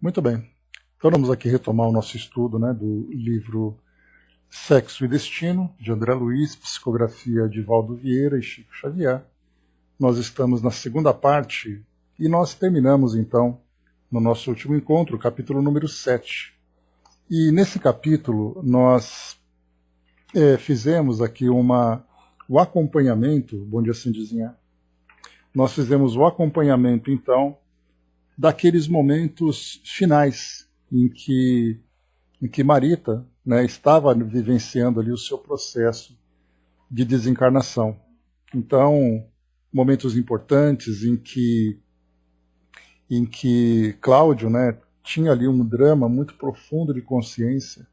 Muito bem. Então vamos aqui retomar o nosso estudo, né, do livro Sexo e Destino, de André Luiz, psicografia de Valdo Vieira e Chico Xavier. Nós estamos na segunda parte e nós terminamos, então, no nosso último encontro, o capítulo número 7. E nesse capítulo nós fizemos aqui o acompanhamento, bom dia Cindizinha, nós fizemos o acompanhamento, então, daqueles momentos finais em que Marita, né, estava vivenciando ali o seu processo de desencarnação. Então, momentos importantes em que Cláudio, né, tinha ali um drama muito profundo de consciência,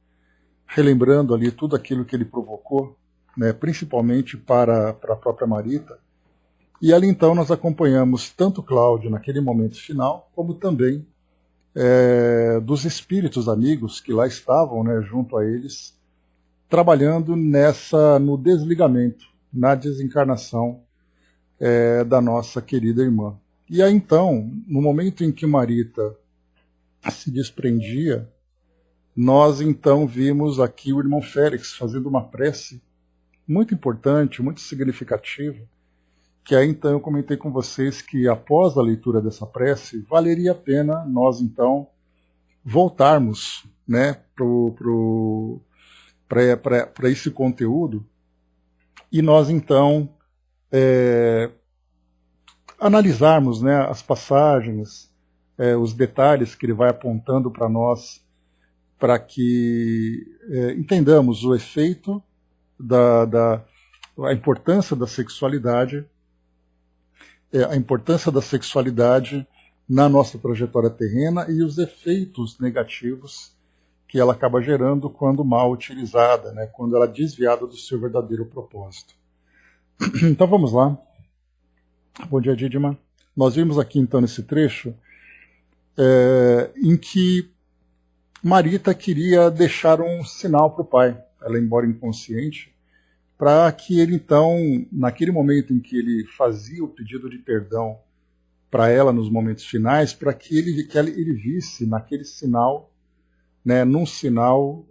relembrando ali tudo aquilo que ele provocou, né, principalmente para a própria Marita. E ali então nós acompanhamos tanto Cláudio naquele momento final, como também dos espíritos amigos que lá estavam, né, junto a eles, trabalhando no desligamento, na desencarnação da nossa querida irmã. E aí então, no momento em que Marita se desprendia, nós então vimos aqui o irmão Félix fazendo uma prece muito importante, muito significativa, que aí então eu comentei com vocês que após a leitura dessa prece, valeria a pena nós então voltarmos, né, para esse conteúdo e nós então analisarmos, né, as passagens, os detalhes que ele vai apontando para nós, para que entendamos o efeito a importância da sexualidade, na nossa trajetória terrena e os efeitos negativos que ela acaba gerando quando mal utilizada, né, quando ela é desviada do seu verdadeiro propósito. Então vamos lá. Bom dia, Didima. Nós vimos aqui então nesse trecho em que Marita queria deixar um sinal para o pai, ela embora inconsciente, para que ele então, naquele momento em que ele fazia o pedido de perdão para ela nos momentos finais, para que ele visse naquele sinal, né, num sinal,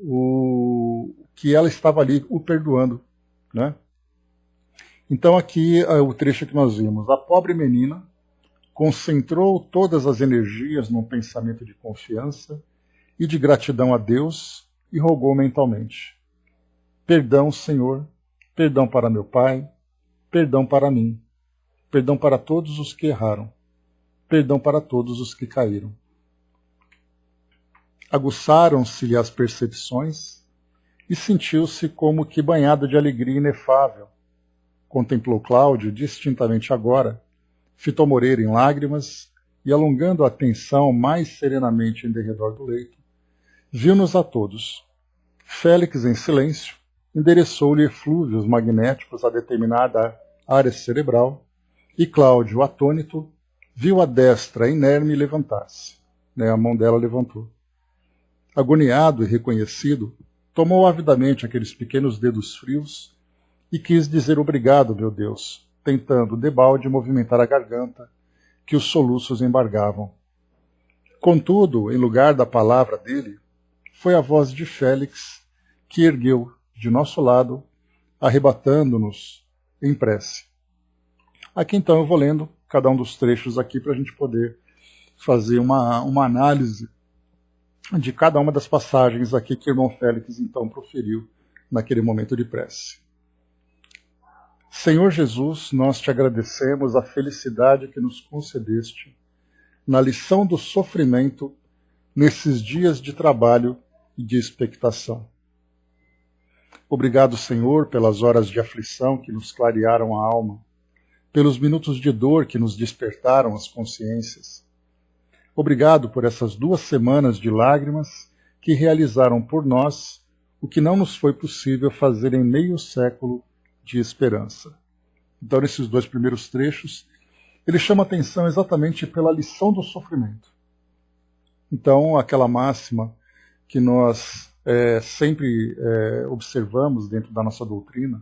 que ela estava ali o perdoando, né? Então aqui o trecho que nós vimos. A pobre menina concentrou todas as energias num pensamento de confiança e de gratidão a Deus e rogou mentalmente: perdão, Senhor, perdão para meu pai, perdão para mim, perdão para todos os que erraram, perdão para todos os que caíram. Aguçaram-se-lhe as percepções e sentiu-se como que banhado de alegria inefável. Contemplou Cláudio distintamente agora, fitou Moreira em lágrimas e, alongando a atenção mais serenamente em derredor do leito, viu-nos a todos. Félix, em silêncio, endereçou-lhe eflúvios magnéticos a determinada área cerebral e Cláudio, atônito, viu a destra inerme levantar-se. Né, a mão dela levantou. Agoniado e reconhecido, tomou avidamente aqueles pequenos dedos frios e quis dizer obrigado, meu Deus, tentando debalde movimentar a garganta, que os soluços embargavam. Contudo, em lugar da palavra dele, foi a voz de Félix que ergueu, de nosso lado, arrebatando-nos em prece. Aqui então eu vou lendo cada um dos trechos aqui para a gente poder fazer uma análise de cada uma das passagens aqui que o irmão Félix então proferiu naquele momento de prece. Senhor Jesus, nós te agradecemos a felicidade que nos concedeste na lição do sofrimento nesses dias de trabalho e de expectação. Obrigado, Senhor, pelas horas de aflição que nos clarearam a alma, pelos minutos de dor que nos despertaram as consciências. Obrigado por essas 2 semanas de lágrimas que realizaram por nós o que não nos foi possível fazer em meio século de esperança. Então, nesses 2 primeiros trechos, ele chama atenção exatamente pela lição do sofrimento. Então, aquela máxima que nós sempre observamos dentro da nossa doutrina,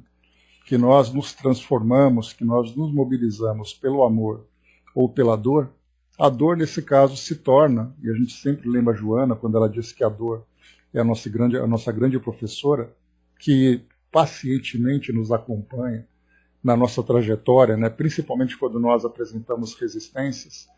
que nós nos transformamos, que nós nos mobilizamos pelo amor ou pela dor, A dor, nesse caso, se torna, e a gente sempre lembra a Joana, quando ela disse que a dor é a nossa grande professora, que pacientemente nos acompanha na nossa trajetória, né? Principalmente quando nós apresentamos resistências.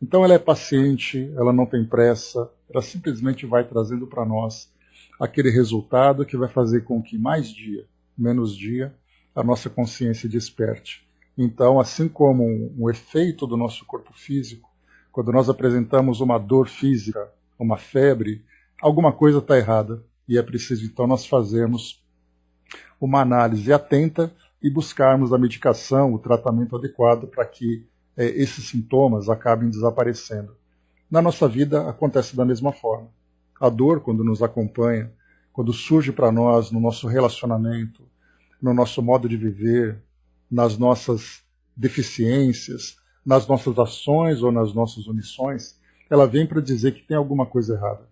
Então ela é paciente, ela não tem pressa, ela simplesmente vai trazendo para nós aquele resultado que vai fazer com que mais dia, menos dia, a nossa consciência desperte. Então, assim como um efeito do nosso corpo físico, quando nós apresentamos uma dor física, uma febre, alguma coisa está errada e é preciso então nós fazermos uma análise atenta e buscarmos a medicação, o tratamento adequado para que esses sintomas acabem desaparecendo. Na nossa vida acontece da mesma forma. A dor, quando nos acompanha, quando surge para nós no nosso relacionamento, no nosso modo de viver, nas nossas deficiências, nas nossas ações ou nas nossas omissões, ela vem para dizer que tem alguma coisa errada.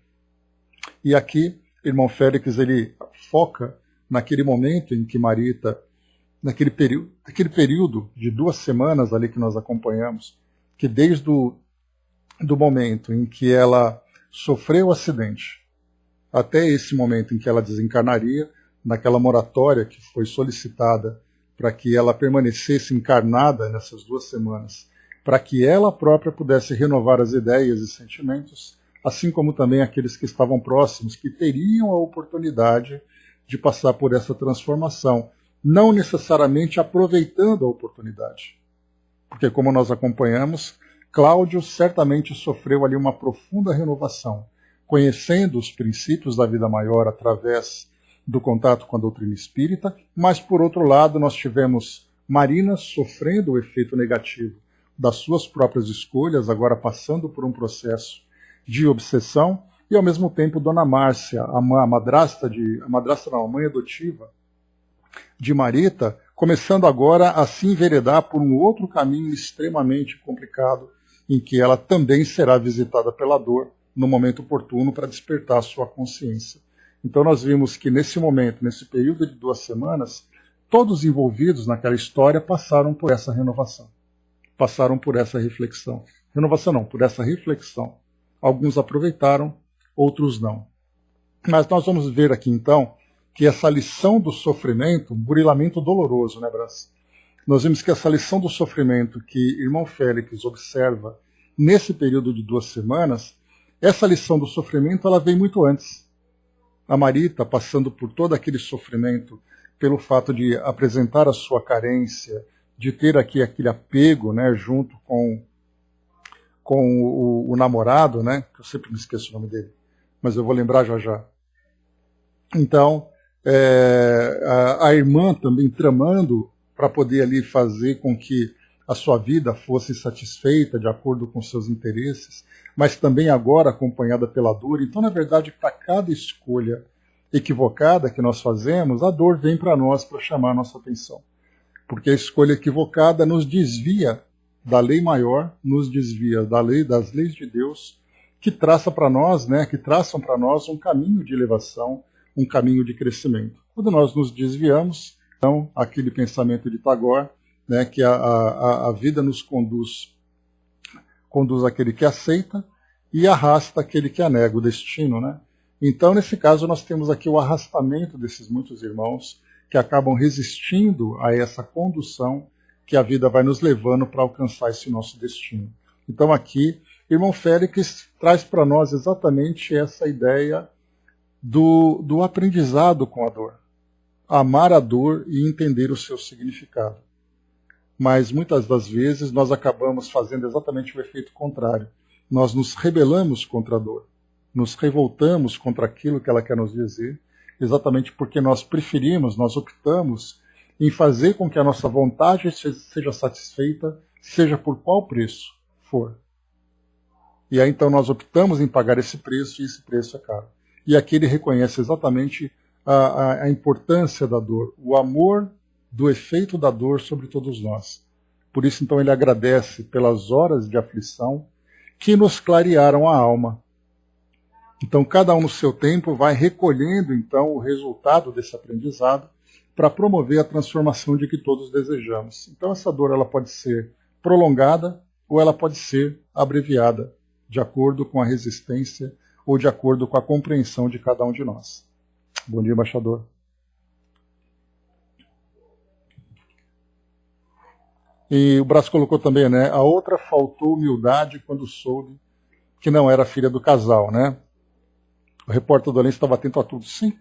E aqui, irmão Félix, ele foca naquele momento em que Marita, naquele período de 2 semanas ali que nós acompanhamos, que desde do momento em que ela sofreu o acidente até esse momento em que ela desencarnaria, naquela moratória que foi solicitada para que ela permanecesse encarnada nessas 2 semanas, para que ela própria pudesse renovar as ideias e sentimentos, assim como também aqueles que estavam próximos, que teriam a oportunidade de passar por essa transformação, não necessariamente aproveitando a oportunidade. Porque, como nós acompanhamos, Cláudio certamente sofreu ali uma profunda renovação, conhecendo os princípios da vida maior através do contato com a doutrina espírita, mas, por outro lado, nós tivemos Marina sofrendo o efeito negativo das suas próprias escolhas, agora passando por um processo de obsessão, e, ao mesmo tempo, Dona Márcia, a mãe adotiva de Marita, começando agora a se enveredar por um outro caminho extremamente complicado, em que ela também será visitada pela dor no momento oportuno para despertar a sua consciência. Então nós vimos que nesse momento, nesse período de 2 semanas, todos os envolvidos naquela história passaram por essa renovação, passaram por essa reflexão. Renovação não, por essa reflexão. Alguns aproveitaram, outros não. Mas nós vamos ver aqui então que essa lição do sofrimento, um burilamento doloroso, né, Brás? Nós vimos que essa lição do sofrimento que irmão Félix observa nesse período de 2 semanas, essa lição do sofrimento ela vem muito antes. A Marita, passando por todo aquele sofrimento, pelo fato de apresentar a sua carência, de ter aqui aquele apego, né, junto com o namorado, né, que eu sempre me esqueço o nome dele, mas eu vou lembrar já já. Então, a irmã também tramando para poder ali fazer com que a sua vida fosse satisfeita de acordo com seus interesses, mas também agora acompanhada pela dor. Então, na verdade, para cada escolha equivocada que nós fazemos, a dor vem para nós para chamar a nossa atenção. Porque a escolha equivocada nos desvia da lei maior, nos desvia das leis de Deus, que traçam para nós um caminho de elevação, um caminho de crescimento. Quando nós nos desviamos, então, aquele pensamento de Tagore, né, que a vida nos conduz aquele que aceita e arrasta aquele que nega, o destino. Né? Então, nesse caso, nós temos aqui o arrastamento desses muitos irmãos que acabam resistindo a essa condução que a vida vai nos levando para alcançar esse nosso destino. Então, aqui, irmão Félix traz para nós exatamente essa ideia do aprendizado com a dor. Amar a dor e entender o seu significado. Mas muitas das vezes nós acabamos fazendo exatamente o efeito contrário. Nós nos rebelamos contra a dor, nos revoltamos contra aquilo que ela quer nos dizer, exatamente porque nós optamos em fazer com que a nossa vontade seja satisfeita, seja por qual preço for. E aí então nós optamos em pagar esse preço, e esse preço é caro. E aqui ele reconhece exatamente a importância da dor, o amor do efeito da dor sobre todos nós. Por isso, então, ele agradece pelas horas de aflição que nos clarearam a alma. Então, cada um no seu tempo vai recolhendo, então, o resultado desse aprendizado para promover a transformação de que todos desejamos. Então, essa dor ela pode ser prolongada ou ela pode ser abreviada, de acordo com a resistência ou de acordo com a compreensão de cada um de nós. Bom dia, embaixador. E o Brás colocou também, né? A outra faltou humildade quando soube que não era filha do casal, né? O repórter do Além estava atento a tudo. Sim,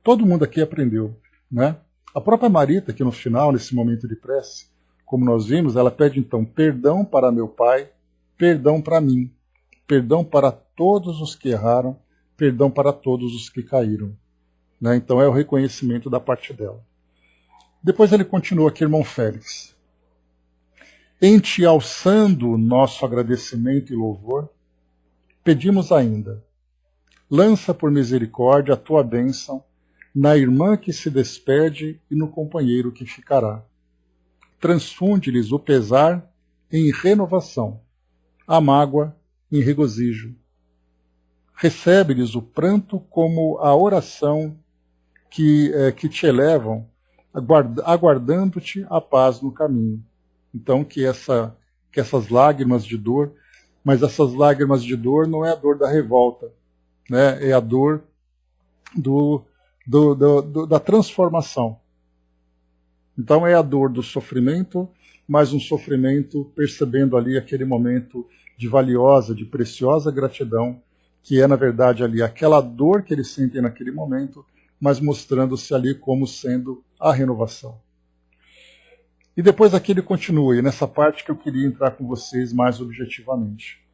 todo mundo aqui aprendeu, né? A própria Marita, que no final, nesse momento de prece, como nós vimos, ela pede então perdão para meu pai, perdão para mim, perdão para todos os que erraram, perdão para todos os que caíram. Né? Então é o reconhecimento da parte dela. Depois ele continua aqui, irmão Félix. Em te alçando nosso agradecimento e louvor, pedimos ainda, lança por misericórdia a tua bênção na irmã que se despede e no companheiro que ficará. Transfunde-lhes o pesar em renovação, a mágoa em regozijo. Recebe-lhes o pranto como a oração que te elevam, aguardando-te a paz no caminho. Então, que essas lágrimas de dor, mas essas lágrimas de dor não é a dor da revolta, né? É a dor da transformação. Então é a dor do sofrimento, mas um sofrimento percebendo ali aquele momento de valiosa, de preciosa gratidão, que é na verdade ali aquela dor que eles sentem naquele momento, mas mostrando-se ali como sendo a renovação. E depois aqui ele continua, e nessa parte que eu queria entrar com vocês mais objetivamente.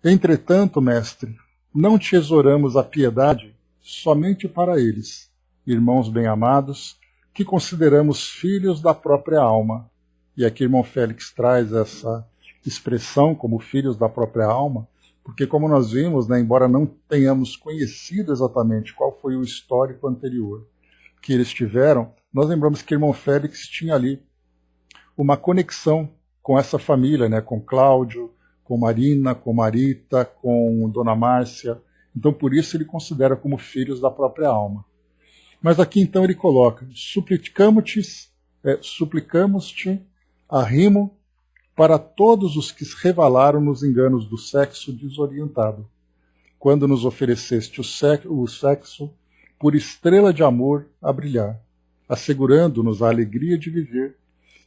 Entretanto, mestre, não te exoramos a piedade somente para eles, irmãos bem-amados, que consideramos filhos da própria alma. E aqui irmão Félix traz essa expressão como filhos da própria alma, porque como nós vimos, né, embora não tenhamos conhecido exatamente qual foi o histórico anterior que eles tiveram, nós lembramos que irmão Félix tinha ali uma conexão com essa família, né, com Cláudio, com Marina, com Marita, com Dona Márcia. Então, por isso ele considera como filhos da própria alma. Mas aqui, então, ele coloca, suplicamos-te arrimo para todos os que se revelaram nos enganos do sexo desorientado, quando nos ofereceste o sexo por estrela de amor a brilhar, assegurando-nos a alegria de viver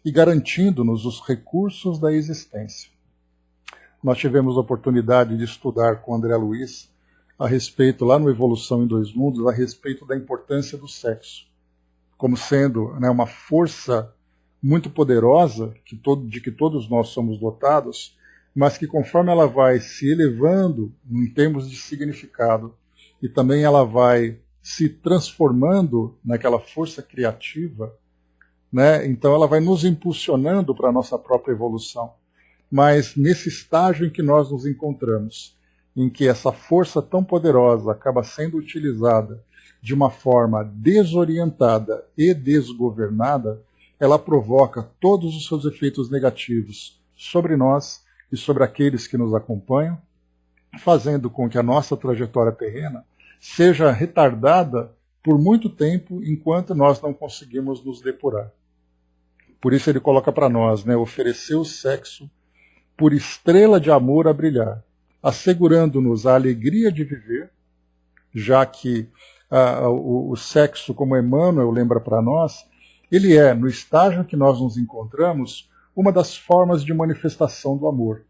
e garantindo-nos os recursos da existência. Nós tivemos a oportunidade de estudar com André Luiz a respeito, lá no Evolução em Dois Mundos, a respeito da importância do sexo, como sendo, né, uma força muito poderosa de que todos nós somos dotados, mas que conforme ela vai se elevando em termos de significado e também ela vai se transformando naquela força criativa, né, então ela vai nos impulsionando para a nossa própria evolução. Mas nesse estágio em que nós nos encontramos, em que essa força tão poderosa acaba sendo utilizada de uma forma desorientada e desgovernada, ela provoca todos os seus efeitos negativos sobre nós e sobre aqueles que nos acompanham, fazendo com que a nossa trajetória terrena seja retardada por muito tempo enquanto nós não conseguimos nos depurar. Por isso ele coloca para nós, né, oferecer o sexo por estrela de amor a brilhar, assegurando-nos a alegria de viver, já que o sexo, como Emmanuel lembra para nós, ele é, no estágio em que nós nos encontramos, uma das formas de manifestação do amor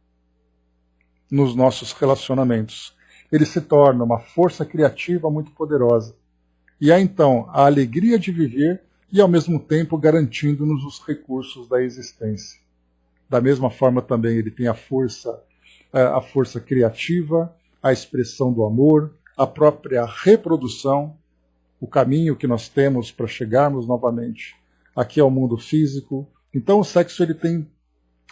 nos nossos relacionamentos. Ele se torna uma força criativa muito poderosa. E há então a alegria de viver e, ao mesmo tempo, garantindo-nos os recursos da existência. Da mesma forma também ele tem a força criativa, a expressão do amor, a própria reprodução, o caminho que nós temos para chegarmos novamente aqui ao mundo físico. Então o sexo ele tem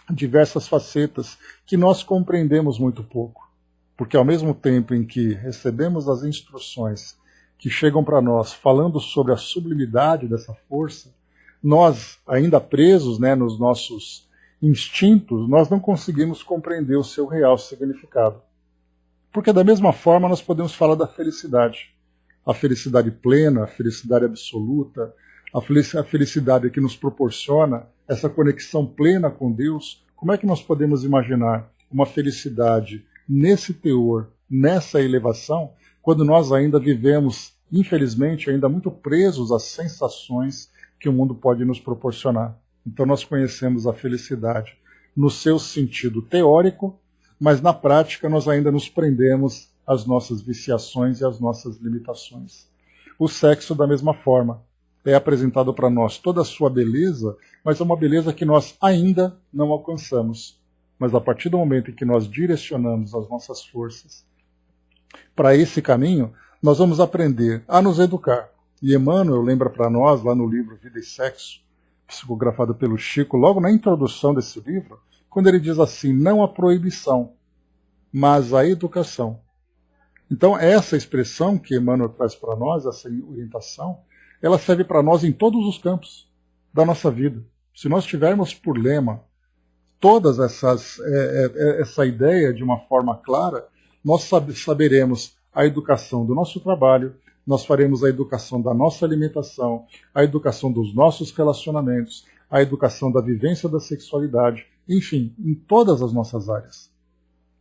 diversas facetas que nós compreendemos muito pouco, porque ao mesmo tempo em que recebemos as instruções que chegam para nós falando sobre a sublimidade dessa força, nós, ainda presos, né, nos nossos instintos, nós não conseguimos compreender o seu real significado. Porque da mesma forma nós podemos falar da felicidade. A felicidade plena, a felicidade absoluta, a felicidade que nos proporciona essa conexão plena com Deus, Como é que nós podemos imaginar uma felicidade nesse teor, nessa elevação, quando nós ainda vivemos, infelizmente, ainda muito presos às sensações que o mundo pode nos proporcionar? Então nós conhecemos a felicidade no seu sentido teórico, mas na prática nós ainda nos prendemos às nossas viciações e às nossas limitações. O sexo, da mesma forma, é apresentado para nós toda a sua beleza, mas é uma beleza que nós ainda não alcançamos. Mas a partir do momento em que nós direcionamos as nossas forças para esse caminho, nós vamos aprender a nos educar. E Emmanuel lembra para nós, lá no livro Vida e Sexo, psicografado pelo Chico, logo na introdução desse livro, quando ele diz assim: não a proibição, mas a educação. Então, essa expressão que Emmanuel traz para nós, essa orientação, ela serve para nós em todos os campos da nossa vida. Se nós tivermos por lema todas essa ideia de uma forma clara, nós saberemos a educação do nosso trabalho, nós faremos a educação da nossa alimentação, a educação dos nossos relacionamentos, a educação da vivência da sexualidade, enfim, em todas as nossas áreas.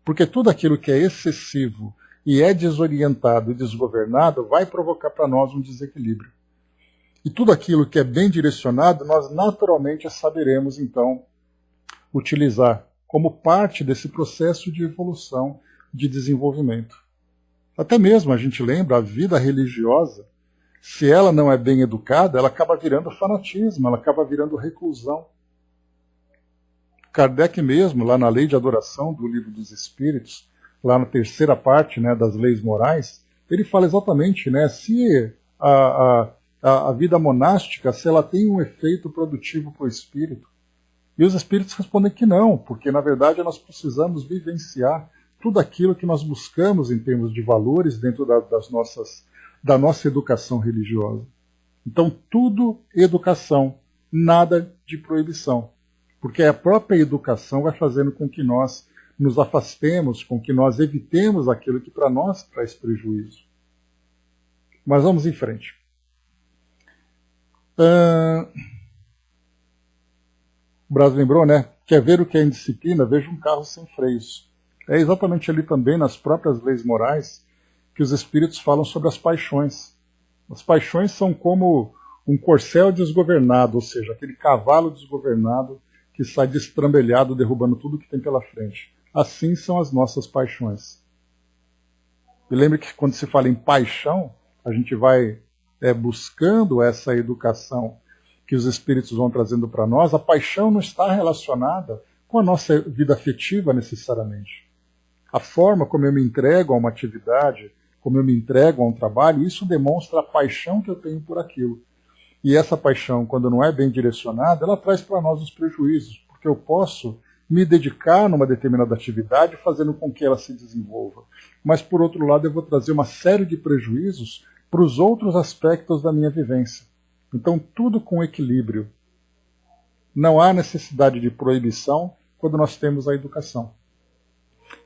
Porque tudo aquilo que é excessivo e é desorientado e desgovernado vai provocar para nós um desequilíbrio. E tudo aquilo que é bem direcionado, nós naturalmente saberemos, então, utilizar como parte desse processo de evolução, de desenvolvimento. Até mesmo, a gente lembra, a vida religiosa, se ela não é bem educada, ela acaba virando fanatismo, ela acaba virando reclusão. Kardec mesmo, lá na Lei de Adoração do Livro dos Espíritos, lá na terceira parte, né, das leis morais, ele fala exatamente, né, se a vida monástica, se ela tem um efeito produtivo para o espírito. E os espíritos respondem que não, porque na verdade nós precisamos vivenciar tudo aquilo que nós buscamos em termos de valores dentro da nossa educação religiosa. Então, tudo educação, nada de proibição. Porque a própria educação vai fazendo com que nós nos afastemos, com que nós evitemos aquilo que para nós traz prejuízo. Mas vamos em frente. O Braz lembrou, né? Quer ver o que é indisciplina? Veja um carro sem freios. É exatamente ali também, nas próprias leis morais, que os espíritos falam sobre as paixões. As paixões são como um corcel desgovernado, ou seja, aquele cavalo desgovernado que sai destrambelhado, derrubando tudo que tem pela frente. Assim são as nossas paixões. E lembre que quando se fala em paixão, a gente vai buscando essa educação que os espíritos vão trazendo para nós. A paixão não está relacionada com a nossa vida afetiva necessariamente. A forma como eu me entrego a uma atividade, como eu me entrego a um trabalho, isso demonstra a paixão que eu tenho por aquilo. E essa paixão, quando não é bem direcionada, ela traz para nós os prejuízos, porque eu posso me dedicar numa determinada atividade, fazendo com que ela se desenvolva. Mas, por outro lado, eu vou trazer uma série de prejuízos para os outros aspectos da minha vivência. Então, tudo com equilíbrio. Não há necessidade de proibição quando nós temos a educação.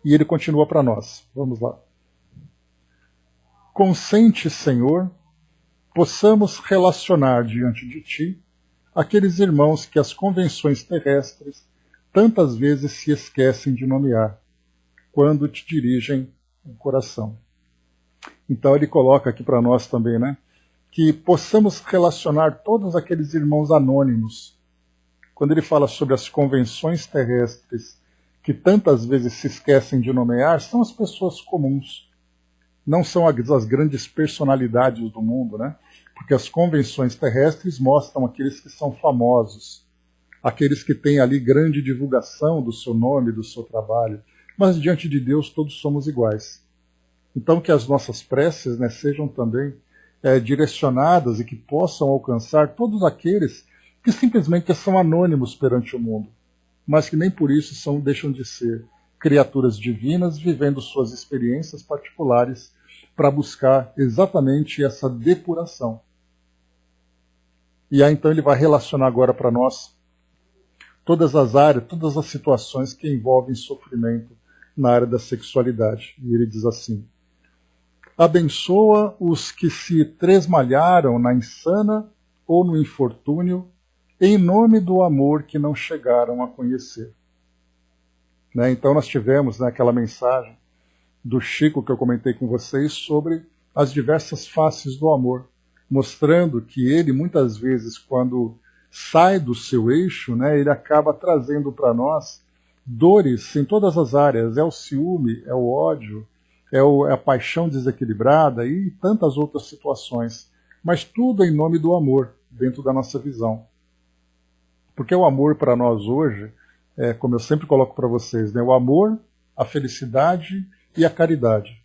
E ele continua para nós. Vamos lá. Consente, Senhor, possamos relacionar diante de Ti aqueles irmãos que as convenções terrestres tantas vezes se esquecem de nomear, quando te dirigem o coração. Então ele coloca aqui para nós também, né, que possamos relacionar todos aqueles irmãos anônimos. Quando ele fala sobre as convenções terrestres que tantas vezes se esquecem de nomear, são as pessoas comuns. Não são as grandes personalidades do mundo, né? Porque as convenções terrestres mostram aqueles que são famosos, aqueles que têm ali grande divulgação do seu nome, do seu trabalho. Mas diante de Deus todos somos iguais. Então que as nossas preces, né, sejam também direcionadas e que possam alcançar todos aqueles que simplesmente são anônimos perante o mundo, mas que nem por isso deixam de ser criaturas divinas vivendo suas experiências particulares para buscar exatamente essa depuração. E aí então ele vai relacionar agora para nós todas as áreas, todas as situações que envolvem sofrimento na área da sexualidade. E ele diz assim: abençoa os que se tresmalharam na insana ou no infortúnio, em nome do amor que não chegaram a conhecer. né? Então nós tivemos, né, aquela mensagem do Chico que eu comentei com vocês sobre as diversas faces do amor, mostrando que ele muitas vezes, quando sai do seu eixo, né, ele acaba trazendo para nós dores em todas as áreas. É o ciúme, é o ódio, é a paixão desequilibrada e tantas outras situações. Mas tudo em nome do amor, dentro da nossa visão. Porque o amor para nós hoje, como eu sempre coloco para vocês, né, o amor, a felicidade e a caridade.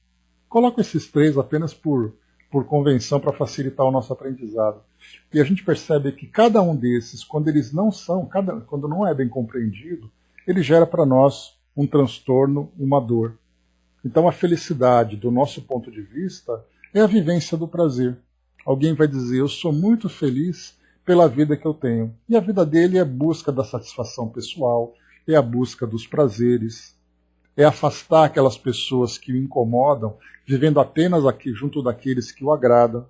Coloco esses três apenas por convenção para facilitar o nosso aprendizado. E a gente percebe que cada um desses, quando eles não são, quando não é bem compreendido, ele gera para nós um transtorno, uma dor. Então a felicidade, do nosso ponto de vista, é a vivência do prazer. Alguém vai dizer, eu sou muito feliz pela vida que eu tenho. E a vida dele é a busca da satisfação pessoal, é a busca dos prazeres, é afastar aquelas pessoas que o incomodam, vivendo apenas aqui junto daqueles que o agradam,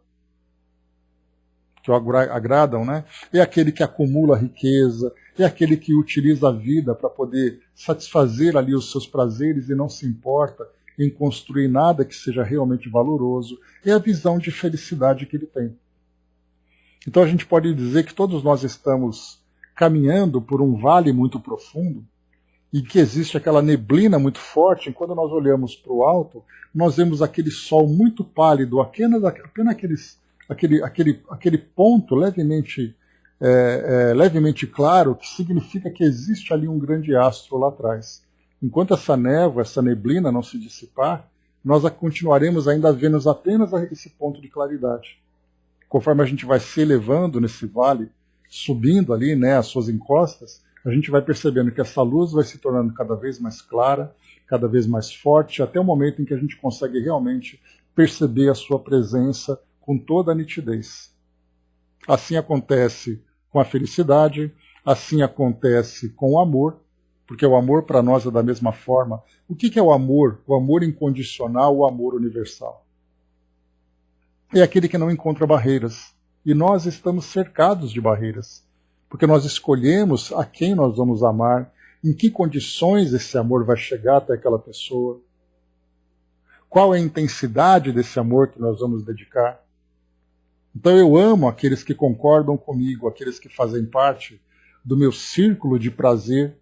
né? É aquele que acumula riqueza, é aquele que utiliza a vida para poder satisfazer ali os seus prazeres e não se importa em construir nada que seja realmente valoroso. É a visão de felicidade que ele tem. Então a gente pode dizer que todos nós estamos caminhando por um vale muito profundo e que existe aquela neblina muito forte, e quando nós olhamos para o alto, nós vemos aquele sol muito pálido, apenas aquele ponto levemente claro, que significa que existe ali um grande astro lá atrás. Enquanto essa névoa, essa neblina não se dissipar, nós continuaremos ainda vendo apenas esse ponto de claridade. Conforme a gente vai se elevando nesse vale, subindo ali, né, as suas encostas, a gente vai percebendo que essa luz vai se tornando cada vez mais clara, cada vez mais forte, até o momento em que a gente consegue realmente perceber a sua presença com toda a nitidez. Assim acontece com a felicidade, assim acontece com o amor, porque o amor para nós é da mesma forma. O que é o amor? O amor incondicional, o amor universal. É aquele que não encontra barreiras. E nós estamos cercados de barreiras, porque nós escolhemos a quem nós vamos amar, em que condições esse amor vai chegar até aquela pessoa, qual é a intensidade desse amor que nós vamos dedicar. Então eu amo aqueles que concordam comigo, aqueles que fazem parte do meu círculo de prazer,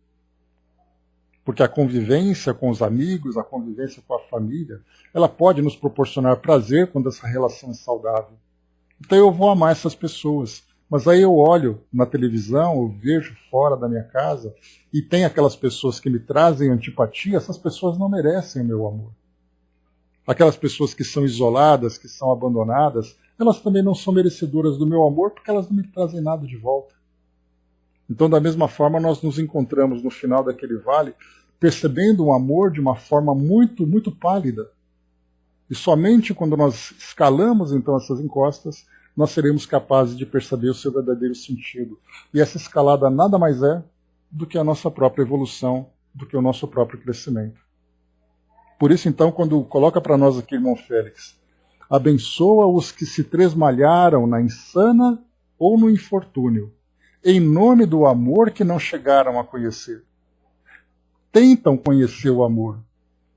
porque a convivência com os amigos, a convivência com a família, ela pode nos proporcionar prazer quando essa relação é saudável. Então eu vou amar essas pessoas. Mas aí eu olho na televisão, eu vejo fora da minha casa, e tem aquelas pessoas que me trazem antipatia, essas pessoas não merecem o meu amor. Aquelas pessoas que são isoladas, que são abandonadas, elas também não são merecedoras do meu amor, porque elas não me trazem nada de volta. Então, da mesma forma, nós nos encontramos no final daquele vale, percebendo um amor de uma forma muito, muito pálida. E somente quando nós escalamos, então, essas encostas, nós seremos capazes de perceber o seu verdadeiro sentido. E essa escalada nada mais é do que a nossa própria evolução, do que o nosso próprio crescimento. Por isso, então, quando coloca para nós aqui, irmão Félix, abençoa os que se tresmalharam na insana ou no infortúnio, em nome do amor que não chegaram a conhecer. Tentam conhecer o amor,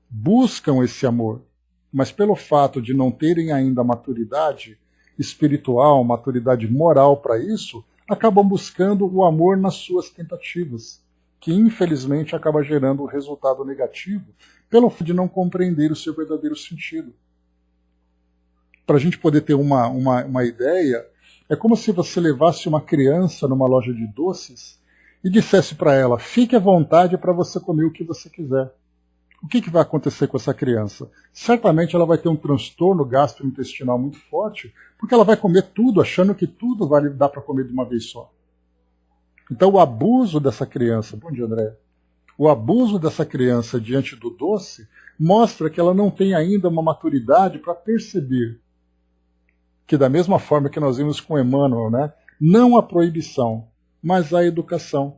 buscam esse amor, mas pelo fato de não terem ainda maturidade espiritual, maturidade moral para isso, acabam buscando o amor nas suas tentativas, que infelizmente acaba gerando um resultado negativo pelo fato de não compreender o seu verdadeiro sentido. Para a gente poder ter uma ideia, é como se você levasse uma criança numa loja de doces e dissesse para ela, fique à vontade para você comer o que você quiser. O que vai acontecer com essa criança? Certamente ela vai ter um transtorno gastrointestinal muito forte, porque ela vai comer tudo, achando que tudo vai dar para comer de uma vez só. Então o abuso dessa criança, bom dia André, o abuso dessa criança diante do doce mostra que ela não tem ainda uma maturidade para perceber que da mesma forma que nós vimos com Emmanuel, né, não a proibição, mas a educação.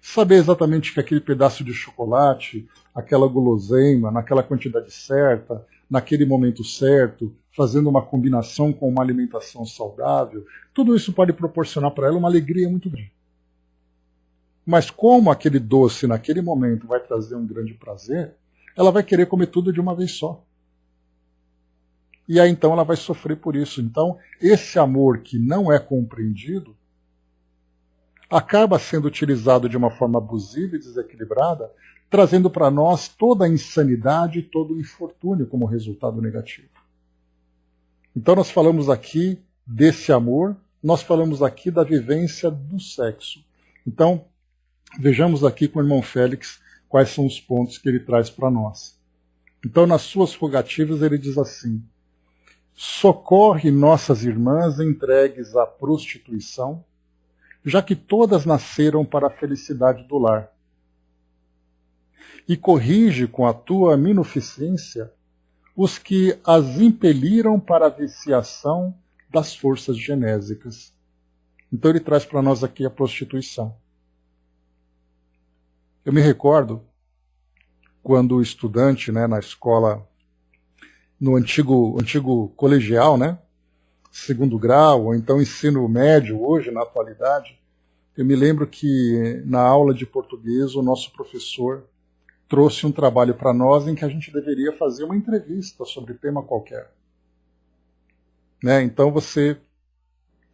Saber exatamente que aquele pedaço de chocolate, aquela guloseima, naquela quantidade certa, naquele momento certo, fazendo uma combinação com uma alimentação saudável, tudo isso pode proporcionar para ela uma alegria muito grande. Mas como aquele doce naquele momento vai trazer um grande prazer, ela vai querer comer tudo de uma vez só. E aí então ela vai sofrer por isso. Então, esse amor que não é compreendido acaba sendo utilizado de uma forma abusiva e desequilibrada, trazendo para nós toda a insanidade e todo o infortúnio como resultado negativo. Então nós falamos aqui desse amor, nós falamos aqui da vivência do sexo. Então, vejamos aqui com o irmão Félix quais são os pontos que ele traz para nós. Então, nas suas rogativas, ele diz assim: socorre nossas irmãs entregues à prostituição, já que todas nasceram para a felicidade do lar. E corrige com a tua minuficência os que as impeliram para a viciação das forças genésicas. Então ele traz para nós aqui a prostituição. Eu me recordo quando estudante, né, na escola, no antigo colegial, né, segundo grau, ou então ensino médio, hoje, na atualidade, eu me lembro que na aula de português o nosso professor trouxe um trabalho para nós em que a gente deveria fazer uma entrevista sobre tema qualquer. Né? Então você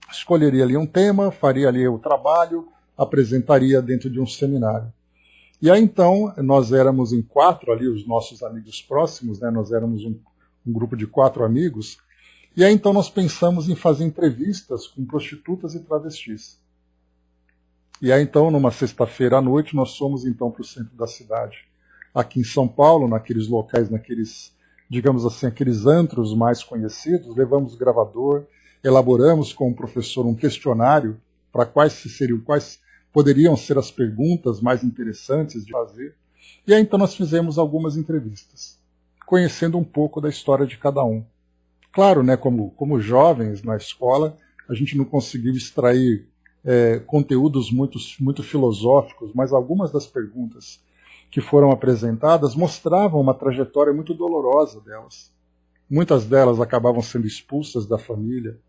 escolheria ali um tema, faria ali o trabalho, apresentaria dentro de um seminário. E aí então, nós éramos em 4 ali, os nossos amigos próximos, né? Nós éramos um grupo de 4 amigos, e aí então nós pensamos em fazer entrevistas com prostitutas e travestis. E aí então, numa sexta-feira à noite, nós fomos então para o centro da cidade, aqui em São Paulo, naqueles locais, naqueles, digamos assim, aqueles antros mais conhecidos, levamos gravador, elaboramos com o professor um questionário para quais poderiam ser as perguntas mais interessantes de fazer. E aí então nós fizemos algumas entrevistas, conhecendo um pouco da história de cada um. Claro, né, como jovens na escola, a gente não conseguiu extrair conteúdos muito filosóficos, mas algumas das perguntas que foram apresentadas mostravam uma trajetória muito dolorosa delas. Muitas delas acabavam sendo expulsas da família,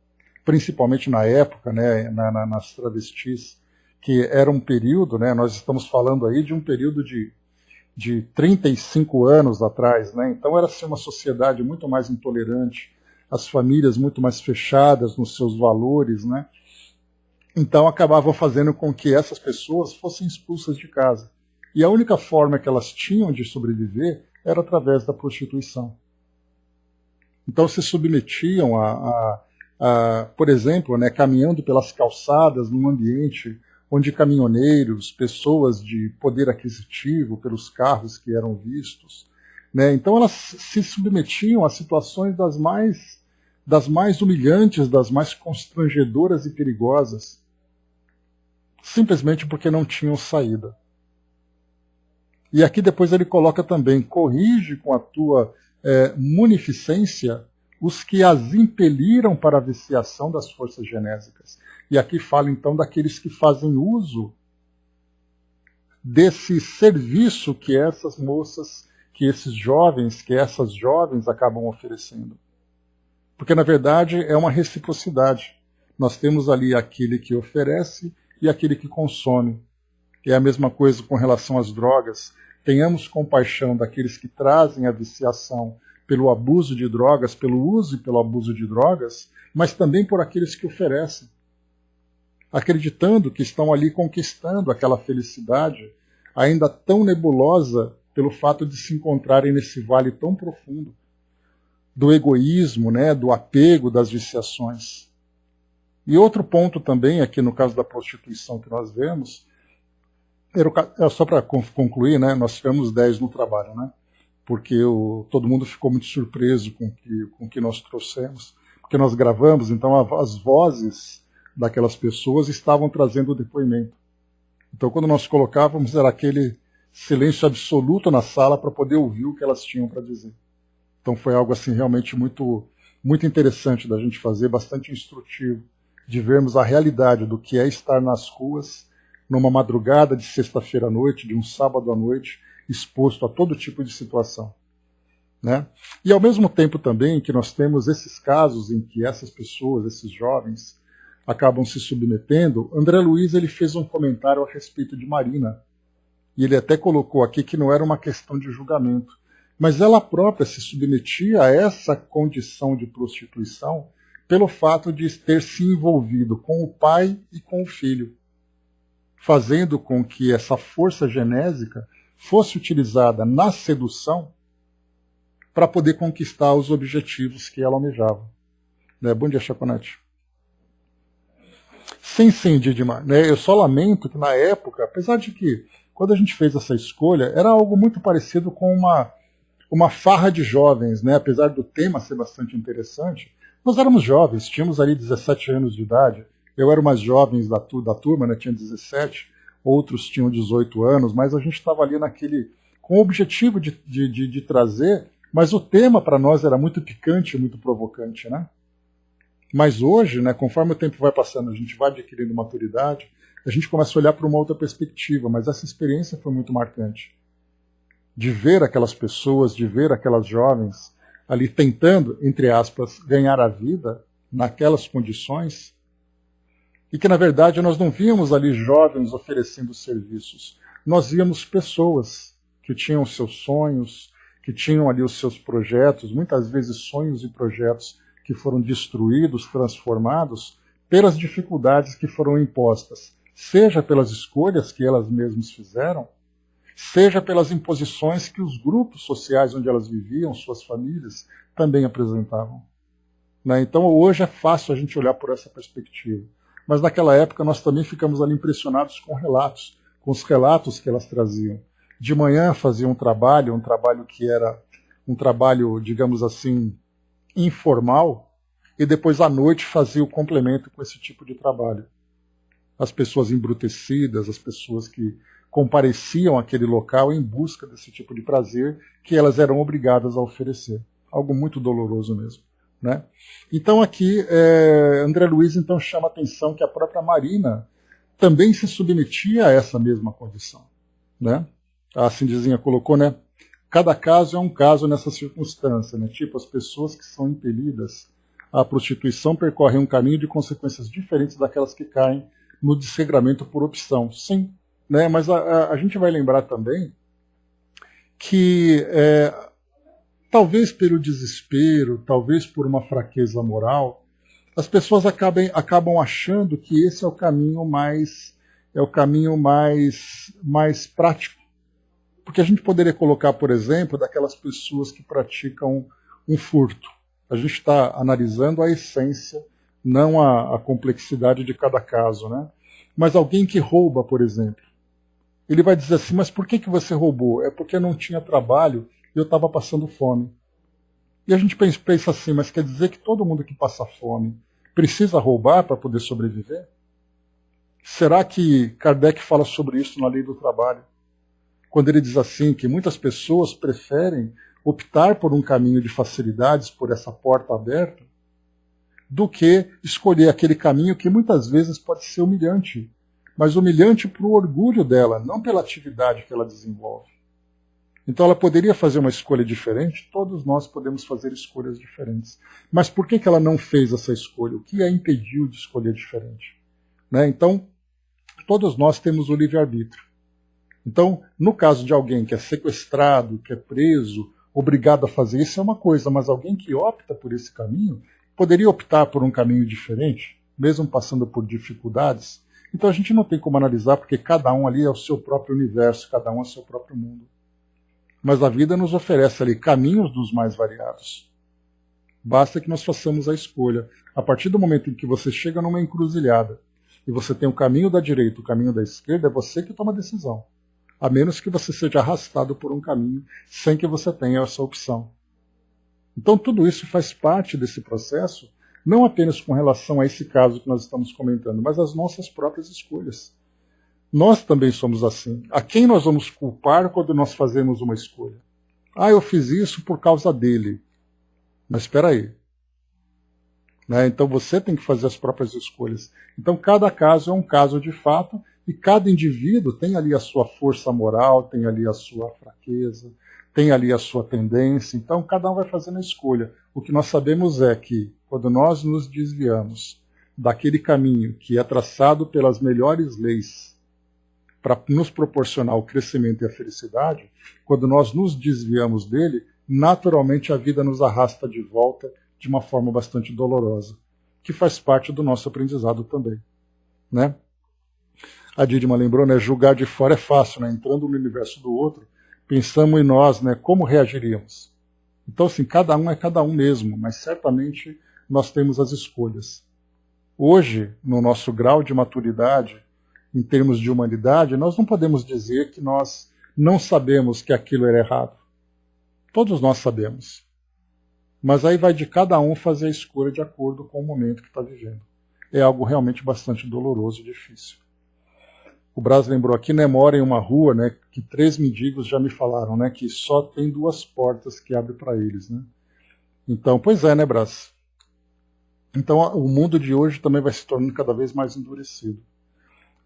principalmente na época, né, nas travestis, que era um período, né, nós estamos falando aí de um período de 35 anos atrás, né, então era assim, uma sociedade muito mais intolerante, as famílias muito mais fechadas nos seus valores, né, então acabavam fazendo com que essas pessoas fossem expulsas de casa. E a única forma que elas tinham de sobreviver era através da prostituição. Então se submetiam por exemplo, né, caminhando pelas calçadas num ambiente onde caminhoneiros, pessoas de poder aquisitivo, pelos carros que eram vistos, né, então elas se submetiam a situações das mais humilhantes, das mais constrangedoras e perigosas, simplesmente porque não tinham saída. E aqui depois ele coloca também: corrige com a tua munificência os que as impeliram para a viciação das forças genésicas. E aqui fala então daqueles que fazem uso desse serviço que essas moças, que esses jovens, que essas jovens acabam oferecendo. Porque na verdade é uma reciprocidade. Nós temos ali aquele que oferece e aquele que consome. É a mesma coisa com relação às drogas. Tenhamos compaixão daqueles que trazem a viciação pelo abuso de drogas, pelo uso e pelo abuso de drogas, mas também por aqueles que oferecem, acreditando que estão ali conquistando aquela felicidade, ainda tão nebulosa pelo fato de se encontrarem nesse vale tão profundo do egoísmo, né, do apego, das viciações. E outro ponto também, aqui no caso da prostituição que nós vemos, só para concluir, né, nós tivemos 10 no trabalho, né, porque todo mundo ficou muito surpreso com o que nós trouxemos, porque nós gravamos, então as vozes daquelas pessoas estavam trazendo o depoimento. Então quando nós colocávamos era aquele silêncio absoluto na sala para poder ouvir o que elas tinham para dizer. Então foi algo assim realmente muito, muito interessante da gente fazer, bastante instrutivo, de vermos a realidade do que é estar nas ruas numa madrugada de sexta-feira à noite, de um sábado à noite, exposto a todo tipo de situação. Né? E ao mesmo tempo também que nós temos esses casos em que essas pessoas, esses jovens, acabam se submetendo, André Luiz ele fez um comentário a respeito de Marina. E ele até colocou aqui que não era uma questão de julgamento, mas ela própria se submetia a essa condição de prostituição pelo fato de ter se envolvido com o pai e com o filho, fazendo com que essa força genésica fosse utilizada na sedução para poder conquistar os objetivos que ela almejava. Né? Bom dia, Chaconete. Sim, Didimar. Né? Eu só lamento que na época, apesar de que quando a gente fez essa escolha, era algo muito parecido com uma farra de jovens, né? Apesar do tema ser bastante interessante, nós éramos jovens, tínhamos ali 17 anos de idade. Eu era o mais jovem da turma, né? Tinha 17, outros tinham 18 anos, mas a gente estava ali com o objetivo de trazer, mas o tema para nós era muito picante, muito provocante, né? Mas hoje, né, conforme o tempo vai passando, a gente vai adquirindo maturidade, a gente começa a olhar para uma outra perspectiva, mas essa experiência foi muito marcante. De ver aquelas pessoas, de ver aquelas jovens ali tentando, entre aspas, ganhar a vida naquelas condições, e que na verdade nós não víamos ali jovens oferecendo serviços, nós víamos pessoas que tinham seus sonhos, que tinham ali os seus projetos, muitas vezes sonhos e projetos que foram destruídos, transformados pelas dificuldades que foram impostas, seja pelas escolhas que elas mesmas fizeram, seja pelas imposições que os grupos sociais onde elas viviam, suas famílias, também apresentavam. Né? Então hoje é fácil a gente olhar por essa perspectiva. Mas naquela época nós também ficamos ali impressionados com os relatos que elas traziam. De manhã faziam um trabalho que era um trabalho, digamos assim, informal, e depois à noite fazia o complemento com esse tipo de trabalho. As pessoas embrutecidas, as pessoas que compareciam àquele local em busca desse tipo de prazer que elas eram obrigadas a oferecer. Algo muito doloroso mesmo. Né? Então aqui, André Luiz então chama a atenção que a própria Marina também se submetia a essa mesma condição. Né? A Cindizinha colocou, né? Cada caso é um caso nessa circunstância. Né? Tipo, as pessoas que são impelidas à prostituição percorrem um caminho de consequências diferentes daquelas que caem no desregramento por opção. Sim, né? Mas a gente vai lembrar também que talvez pelo desespero, talvez por uma fraqueza moral, as pessoas acabam achando que esse é o caminho mais prático. Porque a gente poderia colocar, por exemplo, daquelas pessoas que praticam um furto. A gente está analisando a essência, não a complexidade de cada caso. Né? Mas alguém que rouba, por exemplo, ele vai dizer assim, mas por que você roubou? É porque não tinha trabalho e eu estava passando fome. E a gente pensa assim, mas quer dizer que todo mundo que passa fome precisa roubar para poder sobreviver? Será que Kardec fala sobre isso na Lei do Trabalho? Quando ele diz assim, que muitas pessoas preferem optar por um caminho de facilidades, por essa porta aberta, do que escolher aquele caminho que muitas vezes pode ser humilhante, mas humilhante para o orgulho dela, não pela atividade que ela desenvolve. Então ela poderia fazer uma escolha diferente, todos nós podemos fazer escolhas diferentes. Mas por que ela não fez essa escolha? O que a impediu de escolher diferente? Né? Então, todos nós temos o livre-arbítrio. Então, no caso de alguém que é sequestrado, que é preso, obrigado a fazer isso é uma coisa, mas alguém que opta por esse caminho, poderia optar por um caminho diferente, mesmo passando por dificuldades. Então a gente não tem como analisar, porque cada um ali é o seu próprio universo, cada um é o seu próprio mundo. Mas a vida nos oferece ali caminhos dos mais variados. Basta que nós façamos a escolha. A partir do momento em que você chega numa encruzilhada e você tem o caminho da direita, o caminho da esquerda, é você que toma a decisão. A menos que você seja arrastado por um caminho sem que você tenha essa opção. Então tudo isso faz parte desse processo, não apenas com relação a esse caso que nós estamos comentando, mas as nossas próprias escolhas. Nós também somos assim. A quem nós vamos culpar quando nós fazemos uma escolha? Ah, eu fiz isso por causa dele. Mas espera aí. Né? Então você tem que fazer as próprias escolhas. Então cada caso é um caso de fato, e cada indivíduo tem ali a sua força moral, tem ali a sua fraqueza, tem ali a sua tendência. Então cada um vai fazendo a escolha. O que nós sabemos é que quando nós nos desviamos daquele caminho que é traçado pelas melhores leis para nos proporcionar o crescimento e a felicidade, quando nós nos desviamos dele, naturalmente a vida nos arrasta de volta de uma forma bastante dolorosa, que faz parte do nosso aprendizado também, né? A Didima lembrou, né, julgar de fora é fácil, né? Entrando no universo do outro, pensamos em nós, né, como reagiríamos. Então, assim, cada um é cada um mesmo, mas certamente nós temos as escolhas. Hoje, no nosso grau de maturidade, em termos de humanidade, nós não podemos dizer que nós não sabemos que aquilo era errado. Todos nós sabemos. Mas aí vai de cada um fazer a escolha de acordo com o momento que está vivendo. É algo realmente bastante doloroso e difícil. O Brás lembrou aqui, né, mora em uma rua, né, que 3 mendigos já me falaram, né, que só tem 2 portas que abrem para eles, né. Então, pois é, né, Brás? Então, o mundo de hoje também vai se tornando cada vez mais endurecido.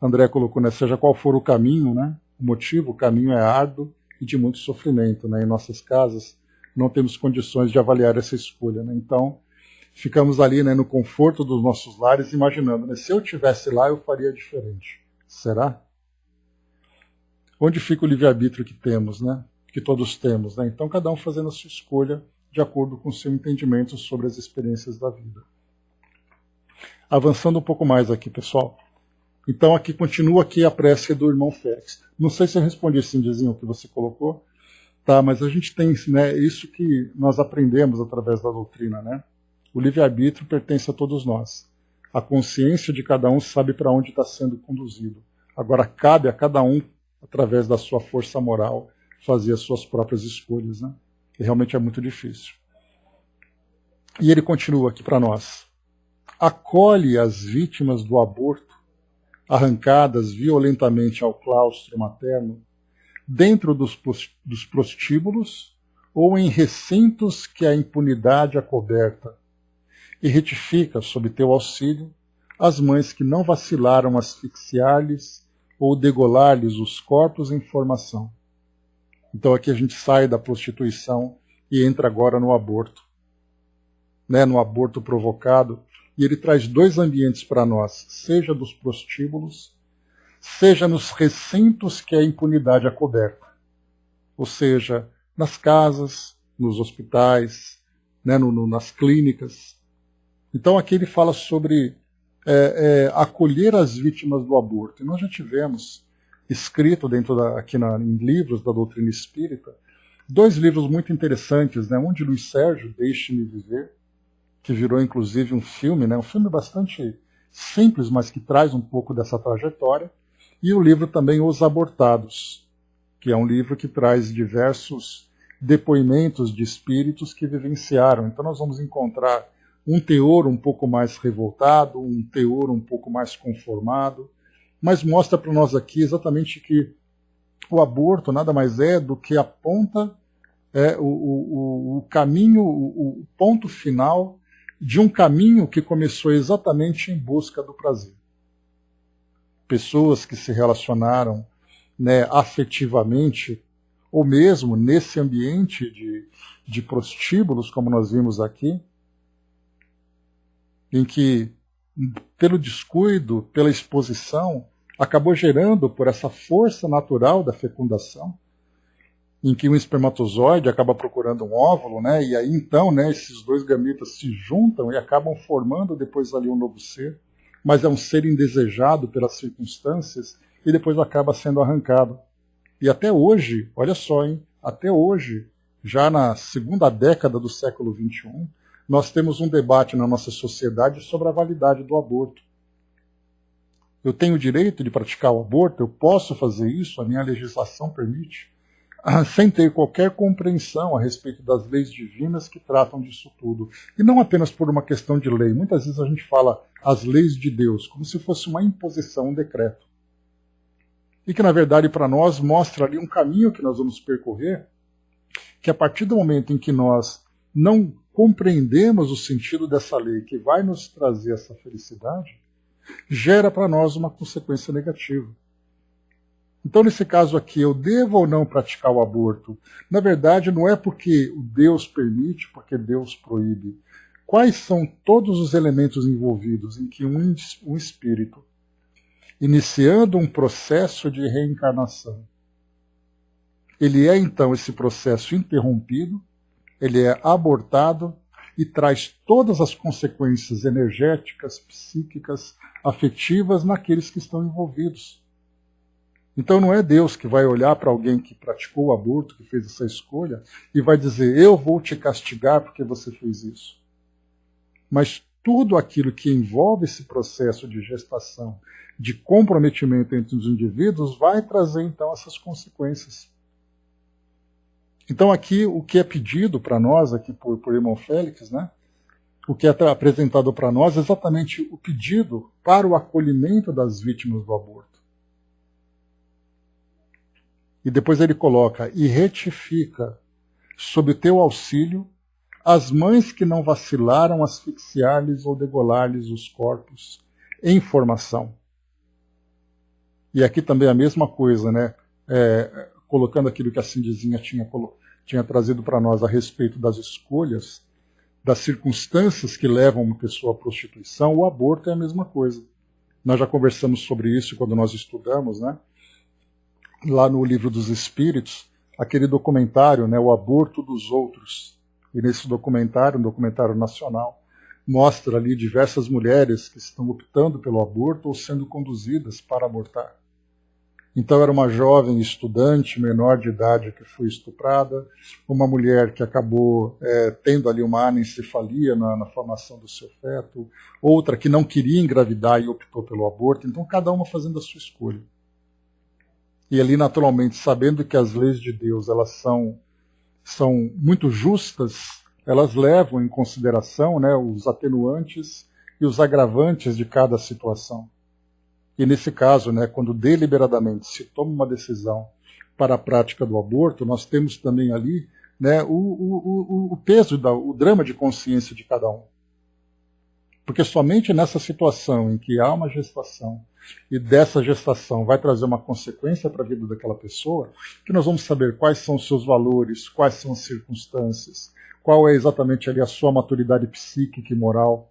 André colocou, né, seja qual for o caminho, né, o motivo, o caminho é árduo e de muito sofrimento, né, em nossas casas não temos condições de avaliar essa escolha, né, então ficamos ali, né, no conforto dos nossos lares imaginando, né, se eu estivesse lá eu faria diferente. Será? Onde fica o livre-arbítrio que temos, né, que todos temos, né, então cada um fazendo a sua escolha de acordo com o seu entendimento sobre as experiências da vida. Avançando um pouco mais aqui, pessoal. Então aqui continua aqui a prece do irmão Félix. Não sei se eu respondi, Cindizinho, o que você colocou, tá? Mas a gente tem, né, isso que nós aprendemos através da doutrina, né? O livre-arbítrio pertence a todos nós. A consciência de cada um sabe para onde está sendo conduzido. Agora cabe a cada um, através da sua força moral, fazer as suas próprias escolhas, né? E realmente é muito difícil. E ele continua aqui para nós. Acolhe as vítimas do aborto arrancadas violentamente ao claustro materno, dentro dos prostíbulos ou em recintos que a impunidade acoberta, e retifica, sob teu auxílio, as mães que não vacilaram asfixiar-lhes ou degolar-lhes os corpos em formação. Então aqui a gente sai da prostituição e entra agora no aborto, né, no aborto provocado. E ele traz 2 ambientes para nós, seja dos prostíbulos, seja nos recintos que a impunidade acoberta. Ou seja, nas casas, nos hospitais, né, nas clínicas. Então aqui ele fala sobre acolher as vítimas do aborto. E nós já tivemos escrito aqui em livros da doutrina espírita, 2 livros muito interessantes, né, um de Luiz Sérgio, Deixe-me Viver, que virou inclusive um filme, né? Um filme bastante simples, mas que traz um pouco dessa trajetória, e o livro também Os Abortados, que é um livro que traz diversos depoimentos de espíritos que vivenciaram. Então nós vamos encontrar um teor um pouco mais revoltado, um teor um pouco mais conformado, mas mostra para nós aqui exatamente que o aborto nada mais é do que aponta o caminho, o ponto final de um caminho que começou exatamente em busca do prazer. Pessoas que se relacionaram, né, afetivamente, ou mesmo nesse ambiente de prostíbulos, como nós vimos aqui, em que, pelo descuido, pela exposição, acabou gerando, por essa força natural da fecundação, em que um espermatozoide acaba procurando um óvulo, né? E aí então, né, esses 2 gametas se juntam e acabam formando depois ali um novo ser, mas é um ser indesejado pelas circunstâncias e depois acaba sendo arrancado. E até hoje, olha só, hein? Até hoje, já na segunda década do século XXI, nós temos um debate na nossa sociedade sobre a validade do aborto. Eu tenho o direito de praticar o aborto? Eu posso fazer isso? A minha legislação permite? Sem ter qualquer compreensão a respeito das leis divinas que tratam disso tudo. E não apenas por uma questão de lei. Muitas vezes a gente fala as leis de Deus, como se fosse uma imposição, um decreto. E que, na verdade, para nós, mostra ali um caminho que nós vamos percorrer, que a partir do momento em que nós não compreendemos o sentido dessa lei, que vai nos trazer essa felicidade, gera para nós uma consequência negativa. Então, nesse caso aqui, eu devo ou não praticar o aborto? Na verdade, não é porque Deus permite, porque Deus proíbe, quais são todos os elementos envolvidos em que um espírito, iniciando um processo de reencarnação, ele é então esse processo interrompido, ele é abortado e traz todas as consequências energéticas, psíquicas, afetivas naqueles que estão envolvidos. Então não é Deus que vai olhar para alguém que praticou o aborto, que fez essa escolha, e vai dizer, eu vou te castigar porque você fez isso. Mas tudo aquilo que envolve esse processo de gestação, de comprometimento entre os indivíduos, vai trazer então essas consequências. Então aqui o que é pedido para nós, aqui por irmão Félix, né? O que é apresentado para nós é exatamente o pedido para o acolhimento das vítimas do aborto. E depois ele coloca, e retifica, sob o teu auxílio, as mães que não vacilaram asfixiar-lhes ou degolar-lhes os corpos em formação. E aqui também a mesma coisa, né? Colocando aquilo que a Cindizinha tinha trazido para nós a respeito das escolhas, das circunstâncias que levam uma pessoa à prostituição, o aborto é a mesma coisa. Nós já conversamos sobre isso quando nós estudamos, né? Lá no Livro dos Espíritos, aquele documentário, né, O Aborto dos Outros. E nesse documentário, um documentário nacional, mostra ali diversas mulheres que estão optando pelo aborto ou sendo conduzidas para abortar. Então era uma jovem estudante, menor de idade, que foi estuprada, uma mulher que acabou tendo ali uma anencefalia na formação do seu feto, outra que não queria engravidar e optou pelo aborto, então cada uma fazendo a sua escolha. E ali, naturalmente, sabendo que as leis de Deus elas são muito justas, elas levam em consideração, né, os atenuantes e os agravantes de cada situação. E nesse caso, né, quando deliberadamente se toma uma decisão para a prática do aborto, nós temos também ali, né, o peso, o drama de consciência de cada um. Porque somente nessa situação em que há uma gestação e dessa gestação vai trazer uma consequência para a vida daquela pessoa, que nós vamos saber quais são os seus valores, quais são as circunstâncias, qual é exatamente ali a sua maturidade psíquica e moral,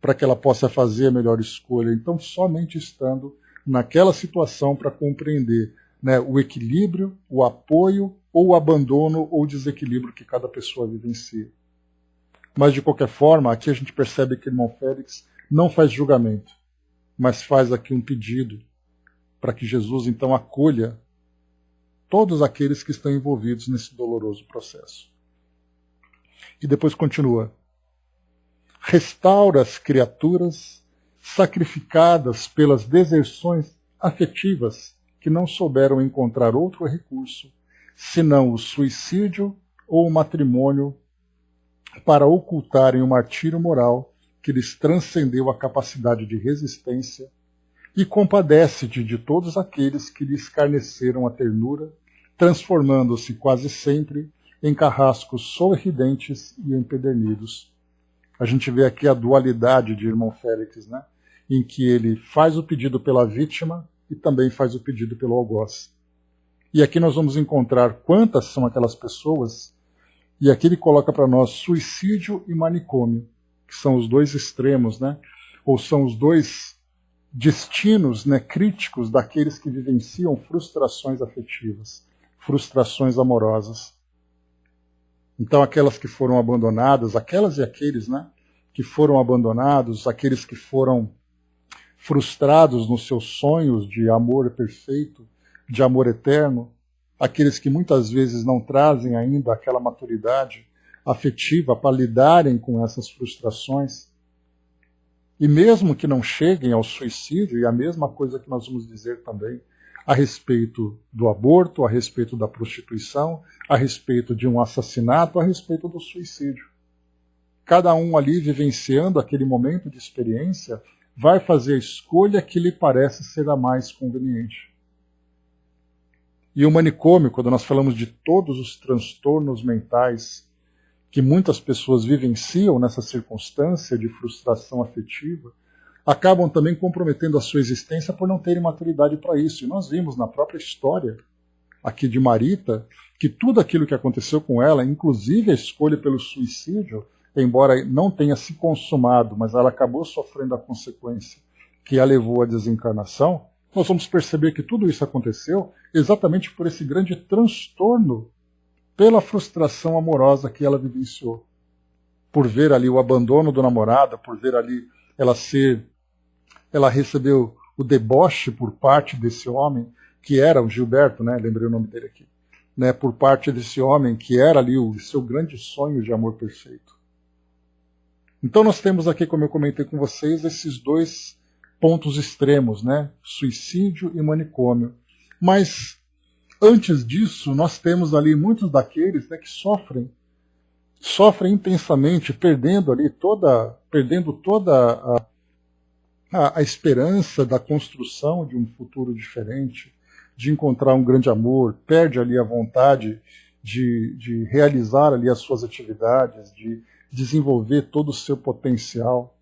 para que ela possa fazer a melhor escolha. Então, somente estando naquela situação para compreender, né, o equilíbrio, o apoio, ou o abandono ou desequilíbrio que cada pessoa vivencia. Mas, de qualquer forma, aqui a gente percebe que o irmão Félix não faz julgamento, mas faz aqui um pedido para que Jesus, então, acolha todos aqueles que estão envolvidos nesse doloroso processo. E depois continua. Restaura as criaturas sacrificadas pelas deserções afetivas que não souberam encontrar outro recurso, senão o suicídio ou o matrimônio, para ocultarem o martírio moral que lhes transcendeu a capacidade de resistência, e compadece-te de todos aqueles que lhe escarneceram a ternura, transformando-se quase sempre em carrascos sorridentes e empedernidos. A gente vê aqui a dualidade de irmão Félix, né? Em que ele faz o pedido pela vítima e também faz o pedido pelo algoz. E aqui nós vamos encontrar quantas são aquelas pessoas. E aqui ele coloca para nós suicídio e manicômio, que são os dois extremos, né? Ou são os dois destinos, né, críticos daqueles que vivenciam frustrações afetivas, frustrações amorosas. Então aquelas que foram abandonadas, aquelas e aqueles, né, que foram abandonados, aqueles que foram frustrados nos seus sonhos de amor perfeito, de amor eterno, aqueles que muitas vezes não trazem ainda aquela maturidade afetiva para lidarem com essas frustrações. E mesmo que não cheguem ao suicídio, e a mesma coisa que nós vamos dizer também a respeito do aborto, a respeito da prostituição, a respeito de um assassinato, a respeito do suicídio. Cada um ali vivenciando aquele momento de experiência vai fazer a escolha que lhe parece ser a mais conveniente. E o manicômio, quando nós falamos de todos os transtornos mentais que muitas pessoas vivenciam nessa circunstância de frustração afetiva, acabam também comprometendo a sua existência por não terem maturidade para isso. E nós vimos na própria história aqui de Marita que tudo aquilo que aconteceu com ela, inclusive a escolha pelo suicídio, embora não tenha se consumado, mas ela acabou sofrendo a consequência que a levou à desencarnação, nós vamos perceber que tudo isso aconteceu exatamente por esse grande transtorno, pela frustração amorosa que ela vivenciou. Por ver ali o abandono do namorado, por ver ali ela recebeu o deboche por parte desse homem, que era o Gilberto, né? Lembrei o nome dele aqui. Né? Por parte desse homem que era ali o seu grande sonho de amor perfeito. Então nós temos aqui, como eu comentei com vocês, esses dois pontos extremos, né? Suicídio e manicômio. Mas antes disso, nós temos ali muitos daqueles, né, que sofrem intensamente, perdendo toda a esperança da construção de um futuro diferente, de encontrar um grande amor, perde ali a vontade de realizar ali as suas atividades, de desenvolver todo o seu potencial.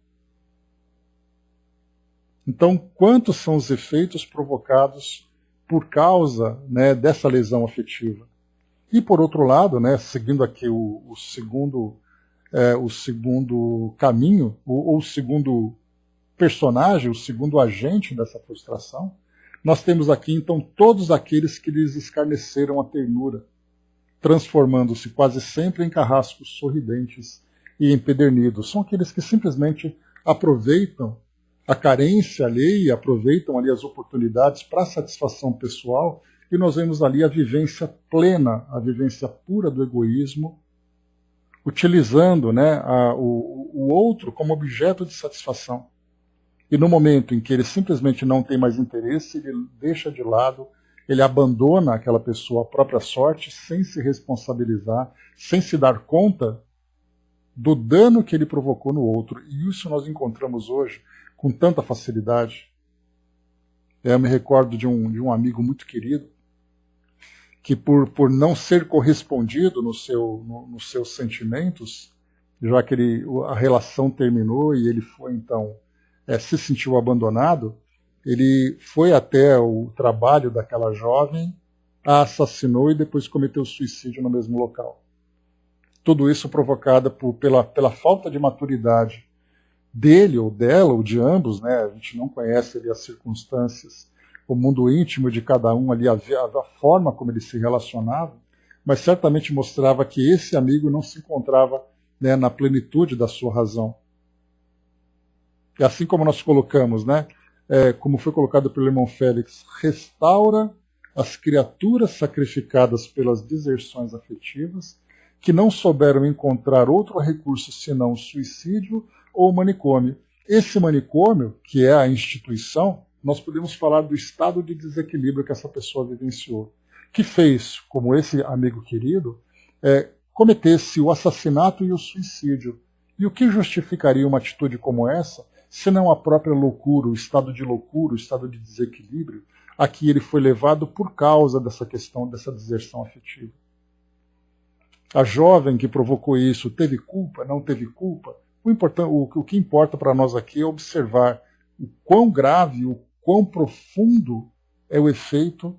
Então, quantos são os efeitos provocados por causa, né, dessa lesão afetiva? E por outro lado, né, seguindo aqui o segundo caminho, ou o segundo personagem, o segundo agente dessa frustração, nós temos aqui então todos aqueles que lhes escarneceram a ternura, transformando-se quase sempre em carrascos sorridentes e empedernidos. São aqueles que simplesmente aproveitam a carência alheia, aproveitam ali as oportunidades para a satisfação pessoal, e nós vemos ali a vivência plena, a vivência pura do egoísmo, utilizando, né, o outro como objeto de satisfação. E no momento em que ele simplesmente não tem mais interesse, ele deixa de lado, ele abandona aquela pessoa à própria sorte, sem se responsabilizar, sem se dar conta do dano que ele provocou no outro. E isso nós encontramos hoje com tanta facilidade. Eu me recordo de um amigo muito querido, que por não ser correspondido nos seus sentimentos, já que a relação terminou e ele foi então se sentiu abandonado, ele foi até o trabalho daquela jovem, a assassinou e depois cometeu suicídio no mesmo local. Tudo isso provocado pela falta de maturidade dele ou dela, ou de ambos, né? A gente não conhece ali as circunstâncias, o mundo íntimo de cada um ali, a forma como eles se relacionavam, mas certamente mostrava que esse amigo não se encontrava, né, na plenitude da sua razão. E assim como nós colocamos, né, como foi colocado pelo irmão Félix, restaura as criaturas sacrificadas pelas deserções afetivas, que não souberam encontrar outro recurso senão o suicídio ou o manicômio. Esse manicômio, que é a instituição, nós podemos falar do estado de desequilíbrio que essa pessoa vivenciou, que fez, como esse amigo querido, cometesse o assassinato e o suicídio. E o que justificaria uma atitude como essa, senão a própria loucura, o estado de desequilíbrio, a que ele foi levado por causa dessa questão, dessa deserção afetiva. A jovem que provocou isso teve culpa, não teve culpa? O que importa para nós aqui é observar o quão grave, o quão profundo é o efeito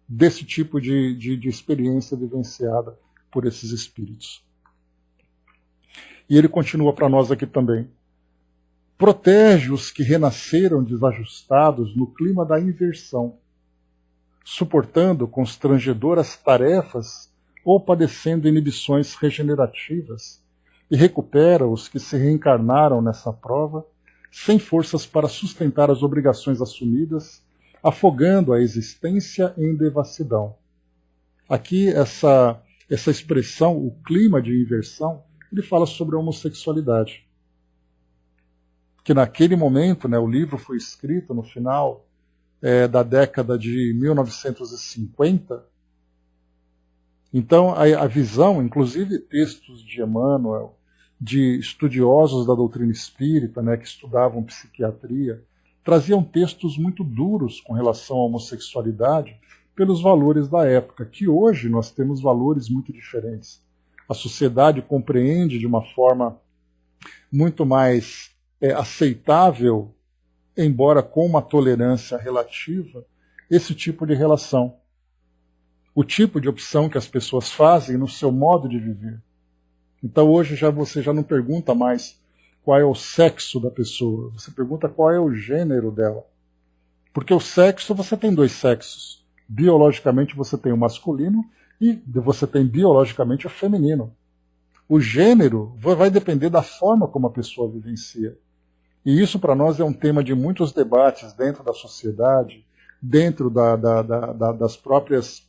desse tipo de experiência vivenciada por esses espíritos. E ele continua para nós aqui também. Protege os que renasceram desajustados no clima da inversão, suportando constrangedoras tarefas ou padecendo inibições regenerativas, e recupera os que se reencarnaram nessa prova, sem forças para sustentar as obrigações assumidas, afogando a existência em devassidão. Aqui essa expressão, o clima de inversão, ele fala sobre a homossexualidade. Que naquele momento, né, o livro foi escrito no final da década de 1950. Então a visão, inclusive textos de Emmanuel, de estudiosos da doutrina espírita, né, que estudavam psiquiatria, traziam textos muito duros com relação à homossexualidade pelos valores da época, que hoje nós temos valores muito diferentes. A sociedade compreende de uma forma muito mais aceitável, embora com uma tolerância relativa, esse tipo de relação. O tipo de opção que as pessoas fazem no seu modo de viver. Então hoje você já não pergunta mais qual é o sexo da pessoa, você pergunta qual é o gênero dela. Porque o sexo, você tem dois sexos. Biologicamente você tem o masculino e você tem biologicamente o feminino. O gênero vai depender da forma como a pessoa vivencia. E isso para nós é um tema de muitos debates dentro da sociedade, dentro das próprias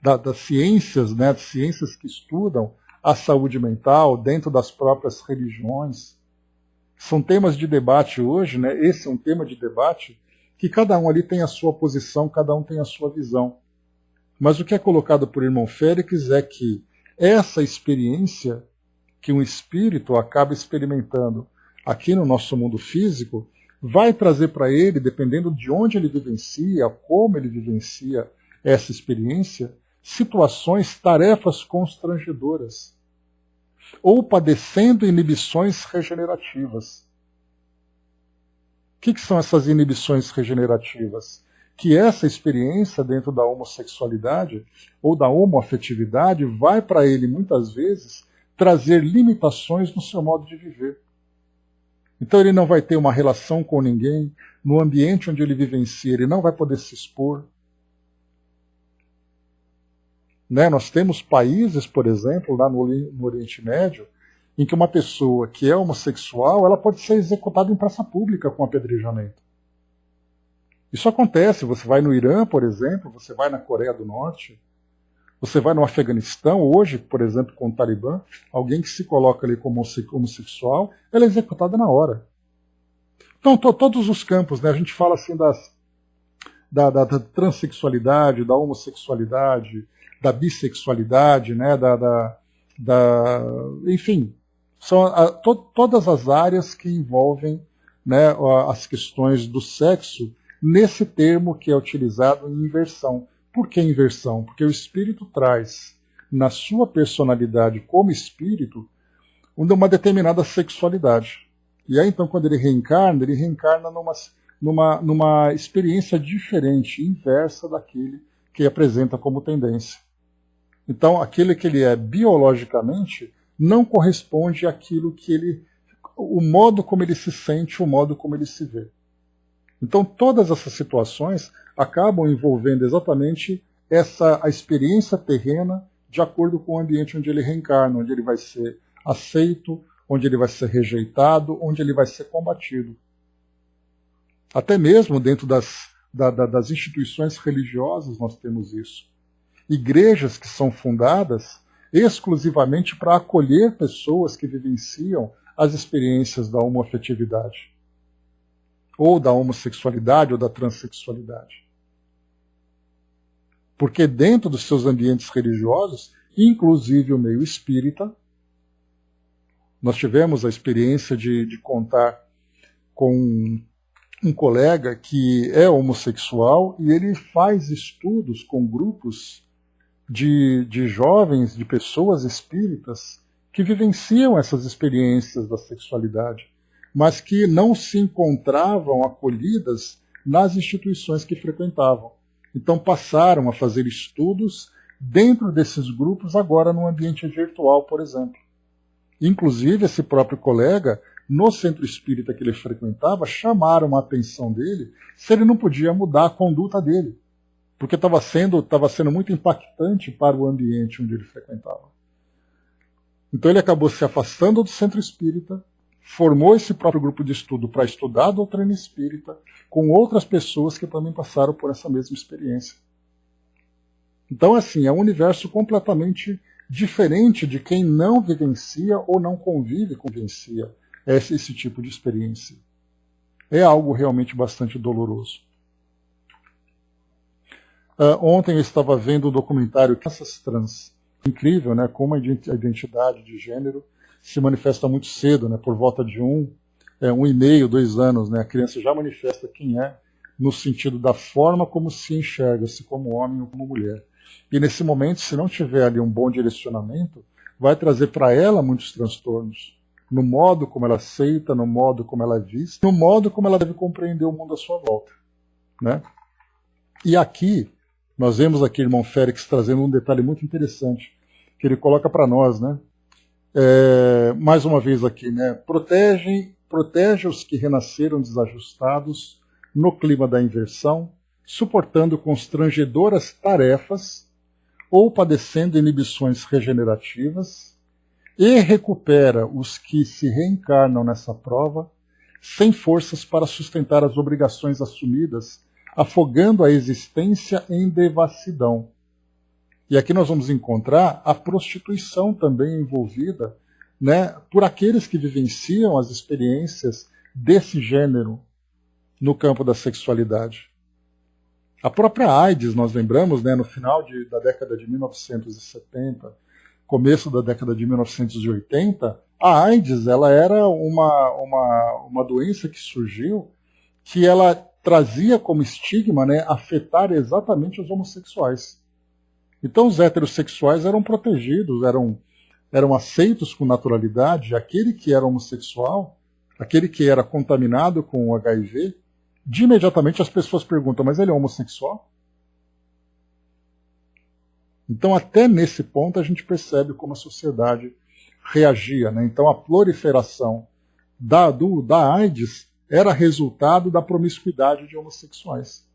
das ciências, né, das ciências que estudam a saúde mental, dentro das próprias religiões. São temas de debate hoje, né? Esse é um tema de debate que cada um ali tem a sua posição, cada um tem a sua visão. Mas o que é colocado por irmão Félix é que essa experiência que um espírito acaba experimentando aqui no nosso mundo físico vai trazer para ele, dependendo de onde ele vivencia, como ele vivencia essa experiência, situações, tarefas constrangedoras, ou padecendo inibições regenerativas. O que são essas inibições regenerativas? Que essa experiência dentro da homossexualidade ou da homoafetividade vai para ele, muitas vezes, trazer limitações no seu modo de viver. Então ele não vai ter uma relação com ninguém, no ambiente onde ele vivencia, ele não vai poder se expor. Né? Nós temos países, por exemplo, lá no Oriente Médio, em que uma pessoa que é homossexual ela pode ser executada em praça pública com apedrejamento. Isso acontece, você vai no Irã, por exemplo, você vai na Coreia do Norte, você vai no Afeganistão, hoje, por exemplo, com o Talibã, alguém que se coloca ali como homossexual, ela é executada na hora. Então, todos os campos, né, a gente fala assim da transexualidade, da homossexualidade, da bissexualidade, né, enfim, são todas as áreas que envolvem, né, as questões do sexo nesse termo que é utilizado em inversão. Por que inversão? Porque o espírito traz, na sua personalidade como espírito, uma determinada sexualidade. E aí, então, quando ele reencarna numa experiência diferente, inversa daquele que apresenta como tendência. Então, aquele que ele é biologicamente não corresponde àquilo que o modo como ele se sente, o modo como ele se vê. Então, todas essas situações acabam envolvendo exatamente a experiência terrena de acordo com o ambiente onde ele reencarna, onde ele vai ser aceito, onde ele vai ser rejeitado, onde ele vai ser combatido. Até mesmo dentro das instituições religiosas nós temos isso. Igrejas que são fundadas exclusivamente para acolher pessoas que vivenciam as experiências da homoafetividade, ou da homossexualidade, ou da transexualidade. Porque dentro dos seus ambientes religiosos, inclusive o meio espírita, nós tivemos a experiência de contar com um colega que é homossexual e ele faz estudos com grupos de jovens, de pessoas espíritas que vivenciam essas experiências da sexualidade, mas que não se encontravam acolhidas nas instituições que frequentavam. Então passaram a fazer estudos dentro desses grupos agora no ambiente virtual, por exemplo. Inclusive, esse próprio colega, no centro espírita que ele frequentava, chamaram a atenção dele se ele não podia mudar a conduta dele, porque estava sendo muito impactante para o ambiente onde ele frequentava. Então ele acabou se afastando do centro espírita, formou esse próprio grupo de estudo para estudar a doutrina espírita com outras pessoas que também passaram por essa mesma experiência. Então, assim, é um universo completamente diferente de quem não vivencia ou não vivencia esse tipo de experiência. É algo realmente bastante doloroso. Ontem eu estava vendo um documentário Crianças Trans. Incrível, né? Como a identidade de gênero se manifesta muito cedo, né? Por volta de 1,5, 2 anos, né? A criança já manifesta quem é, no sentido da forma como se enxerga, se como homem ou como mulher. E nesse momento, se não tiver ali um bom direcionamento, vai trazer para ela muitos transtornos. No modo como ela aceita, no modo como ela é vista, no modo como ela deve compreender o mundo à sua volta. Né? E aqui, nós vemos aqui o irmão Félix trazendo um detalhe muito interessante, que ele coloca para nós, né? mais uma vez aqui, né? Protege os que renasceram desajustados no clima da inversão, suportando constrangedoras tarefas ou padecendo inibições regenerativas, e recupera os que se reencarnam nessa prova sem forças para sustentar as obrigações assumidas, afogando a existência em devassidão. E aqui nós vamos encontrar a prostituição também envolvida, né, por aqueles que vivenciam as experiências desse gênero no campo da sexualidade. A própria AIDS, nós lembramos, né, no final da década de 1970, começo da década de 1980, a AIDS ela era uma doença que surgiu, que ela trazia como estigma, né, afetar exatamente os homossexuais. Então os heterossexuais eram protegidos, eram aceitos com naturalidade. Aquele que era homossexual, aquele que era contaminado com o HIV, de imediatamente as pessoas perguntam, mas ele é homossexual? Então até nesse ponto a gente percebe como a sociedade reagia, né? Então a proliferação da AIDS era resultado da promiscuidade de homossexuais.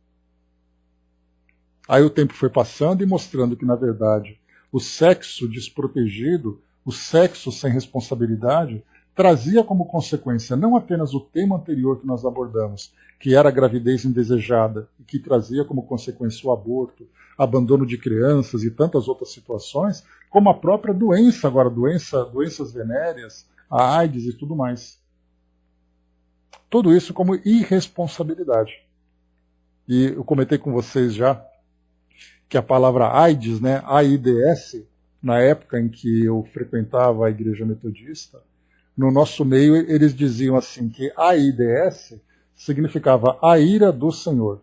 Aí o tempo foi passando e mostrando que, na verdade, o sexo desprotegido, o sexo sem responsabilidade, trazia como consequência não apenas o tema anterior que nós abordamos, que era a gravidez indesejada, e que trazia como consequência o aborto, abandono de crianças e tantas outras situações, como a própria doença, agora doenças venéreas, a AIDS e tudo mais. Tudo isso como irresponsabilidade. E eu comentei com vocês já que a palavra AIDS, né, AIDS, na época em que eu frequentava a igreja metodista, no nosso meio eles diziam assim que AIDS significava a ira do Senhor.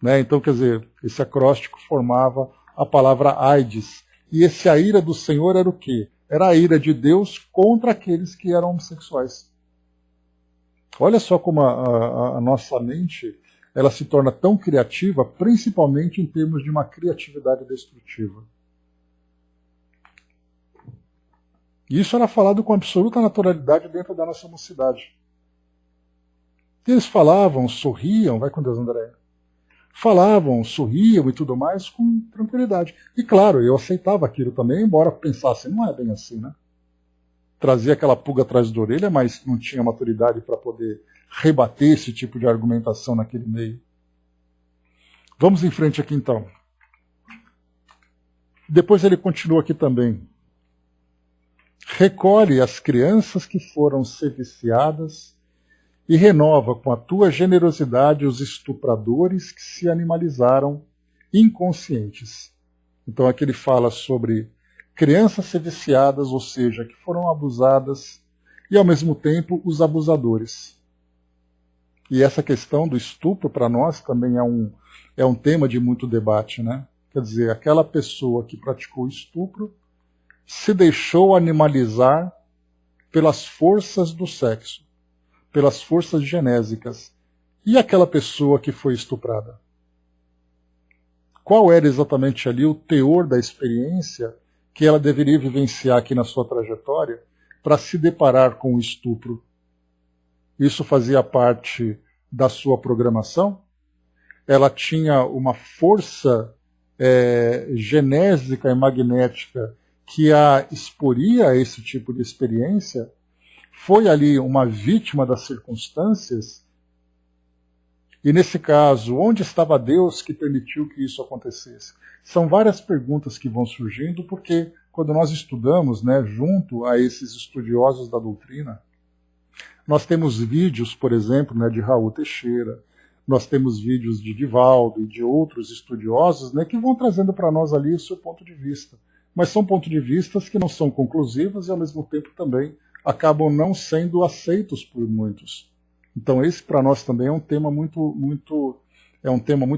Né? Então, quer dizer, esse acróstico formava a palavra AIDS. E esse a ira do Senhor era o quê? Era a ira de Deus contra aqueles que eram homossexuais. Olha só como a nossa mente ela se torna tão criativa, principalmente em termos de uma criatividade destrutiva. E isso era falado com absoluta naturalidade dentro da nossa mocidade. E eles falavam, sorriam, vai com Deus, André. Falavam, sorriam e tudo mais com tranquilidade. E claro, eu aceitava aquilo também, embora pensasse, não é bem assim, né? Trazia aquela pulga atrás da orelha, mas não tinha maturidade para poder rebater esse tipo de argumentação naquele meio. Vamos em frente aqui então. Depois ele continua aqui também. Recolhe as crianças que foram sediciadas e renova com a tua generosidade os estupradores que se animalizaram inconscientes. Então aqui ele fala sobre crianças sediciadas, ou seja, que foram abusadas, e ao mesmo tempo os abusadores. E essa questão do estupro para nós também é um tema de muito debate, né? Quer dizer, aquela pessoa que praticou estupro se deixou animalizar pelas forças do sexo, pelas forças genésicas. E aquela pessoa que foi estuprada? Qual era exatamente ali o teor da experiência que ela deveria vivenciar aqui na sua trajetória para se deparar com o estupro? Isso fazia parte da sua programação? Ela tinha uma força genésica e magnética que a exporia a esse tipo de experiência? Foi ali uma vítima das circunstâncias? E nesse caso, onde estava Deus que permitiu que isso acontecesse? São várias perguntas que vão surgindo, porque quando nós estudamos, né, junto a esses estudiosos da doutrina, nós temos vídeos, por exemplo, né, de Raul Teixeira, nós temos vídeos de Divaldo e de outros estudiosos, né, que vão trazendo para nós ali o seu ponto de vista. Mas são pontos de vista que não são conclusivos e, ao mesmo tempo, também acabam não sendo aceitos por muitos. Então esse para nós também é um tema muito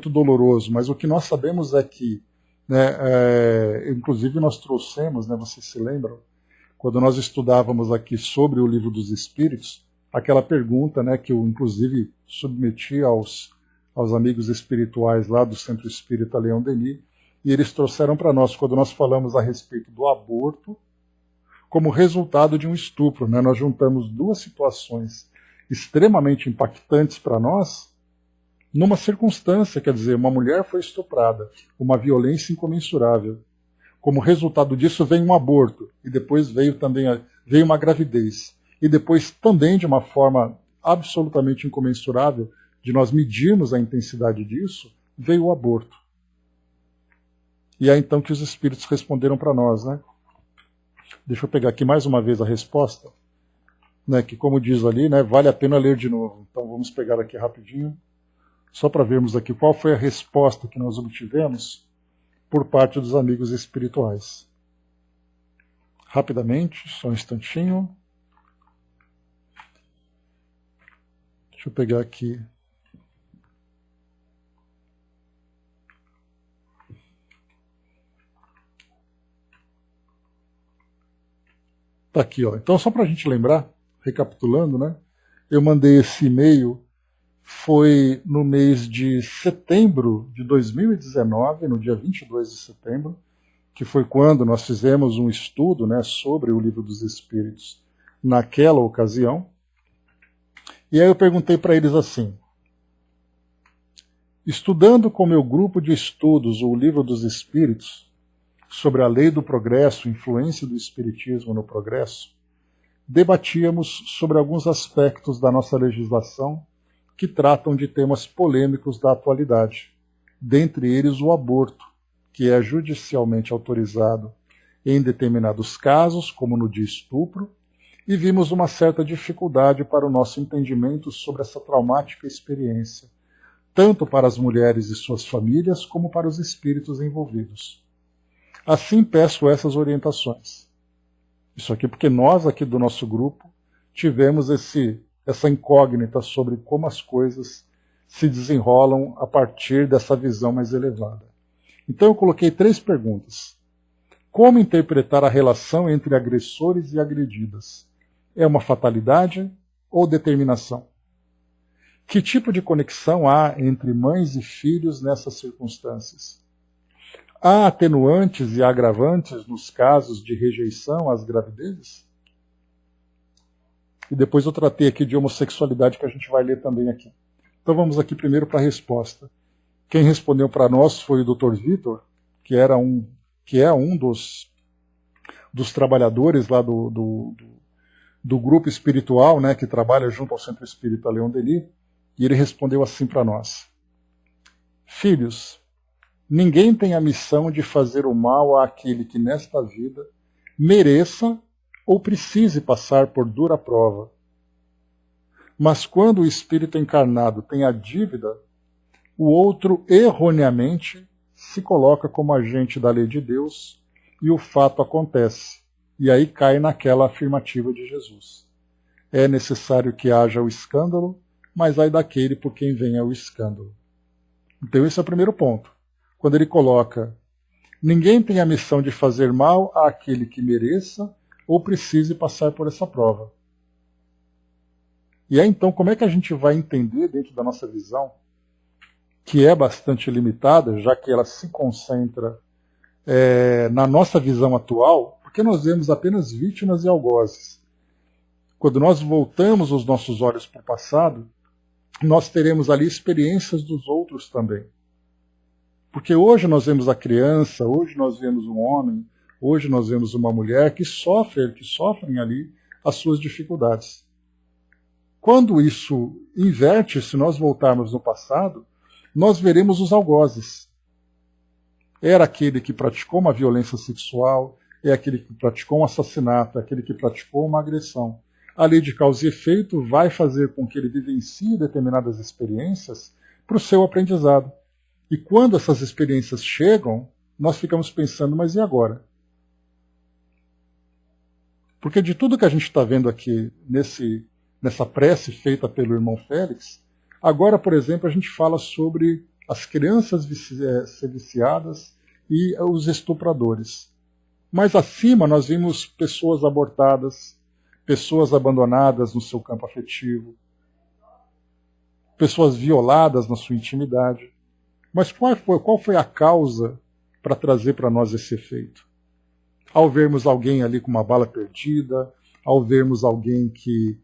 doloroso, mas o que nós sabemos é que, né, inclusive nós trouxemos, né, vocês se lembram, quando nós estudávamos aqui sobre o Livro dos Espíritos, aquela pergunta, né, que eu inclusive submeti aos amigos espirituais lá do Centro Espírita Leão Denis, e eles trouxeram para nós, quando nós falamos a respeito do aborto, como resultado de um estupro. Né? Nós juntamos duas situações extremamente impactantes para nós, numa circunstância, quer dizer, uma mulher foi estuprada, uma violência incomensurável. Como resultado disso veio um aborto, e depois veio uma gravidez. E depois também, de uma forma absolutamente incomensurável, de nós medirmos a intensidade disso, veio o aborto. E é então que os espíritos responderam para nós, né? Deixa eu pegar aqui mais uma vez a resposta, né, que como diz ali, né, vale a pena ler de novo. Então vamos pegar aqui rapidinho, só para vermos aqui qual foi a resposta que nós obtivemos por parte dos amigos espirituais. Rapidamente, só um instantinho. Deixa eu pegar aqui. Tá aqui, ó. Então, só para a gente lembrar, recapitulando, né? Eu mandei esse e-mail, foi no mês de setembro de 2019, no dia 22 de setembro, que foi quando nós fizemos um estudo, né, sobre o Livro dos Espíritos naquela ocasião. E aí eu perguntei para eles assim: estudando com meu grupo de estudos o Livro dos Espíritos, sobre a lei do progresso, influência do Espiritismo no progresso, debatíamos sobre alguns aspectos da nossa legislação que tratam de temas polêmicos da atualidade, dentre eles o aborto, que é judicialmente autorizado em determinados casos, como no de estupro, e vimos uma certa dificuldade para o nosso entendimento sobre essa traumática experiência, tanto para as mulheres e suas famílias, como para os espíritos envolvidos. Assim peço essas orientações. Isso aqui porque nós aqui do nosso grupo tivemos essa incógnita sobre como as coisas se desenrolam a partir dessa visão mais elevada. Então eu coloquei 3 perguntas. Como interpretar a relação entre agressores e agredidas? É uma fatalidade ou determinação? Que tipo de conexão há entre mães e filhos nessas circunstâncias? Há atenuantes e agravantes nos casos de rejeição às gravidezes? E depois eu tratei aqui de homossexualidade, que a gente vai ler também aqui. Então vamos aqui primeiro para a resposta. Quem respondeu para nós foi o Dr. Vitor, que é um dos trabalhadores lá do grupo espiritual, né, que trabalha junto ao Centro Espírita Leon Denis, e ele respondeu assim para nós: filhos, ninguém tem a missão de fazer o mal àquele que nesta vida mereça ou precise passar por dura prova. Mas quando o espírito encarnado tem a dívida, o outro erroneamente se coloca como agente da lei de Deus e o fato acontece. E aí cai naquela afirmativa de Jesus: é necessário que haja o escândalo, mas ai daquele por quem venha o escândalo. Então esse é o primeiro ponto. Quando ele coloca: ninguém tem a missão de fazer mal àquele que mereça ou precise passar por essa prova. E aí então como é que a gente vai entender, dentro da nossa visão, que é bastante limitada, já que ela se concentra na nossa visão atual, porque nós vemos apenas vítimas e algozes. Quando nós voltamos os nossos olhos para o passado, nós teremos ali experiências dos outros também. Porque hoje nós vemos a criança, hoje nós vemos um homem, hoje nós vemos uma mulher que sofrem ali as suas dificuldades. Quando isso inverte, se nós voltarmos no passado, nós veremos os algozes. Era aquele que praticou uma violência sexual, é aquele que praticou um assassinato, é aquele que praticou uma agressão. A lei de causa e efeito vai fazer com que ele vivencie determinadas experiências para o seu aprendizado. E quando essas experiências chegam, nós ficamos pensando, mas e agora? Porque de tudo que a gente está vendo aqui nessa prece feita pelo irmão Félix, agora, por exemplo, a gente fala sobre as crianças ser viciadas e os estupradores. Mais acima nós vimos pessoas abortadas, pessoas abandonadas no seu campo afetivo, pessoas violadas na sua intimidade. Mas qual foi a causa para trazer para nós esse efeito? ao vermos alguém ali com uma bala perdida, ao vermos alguém que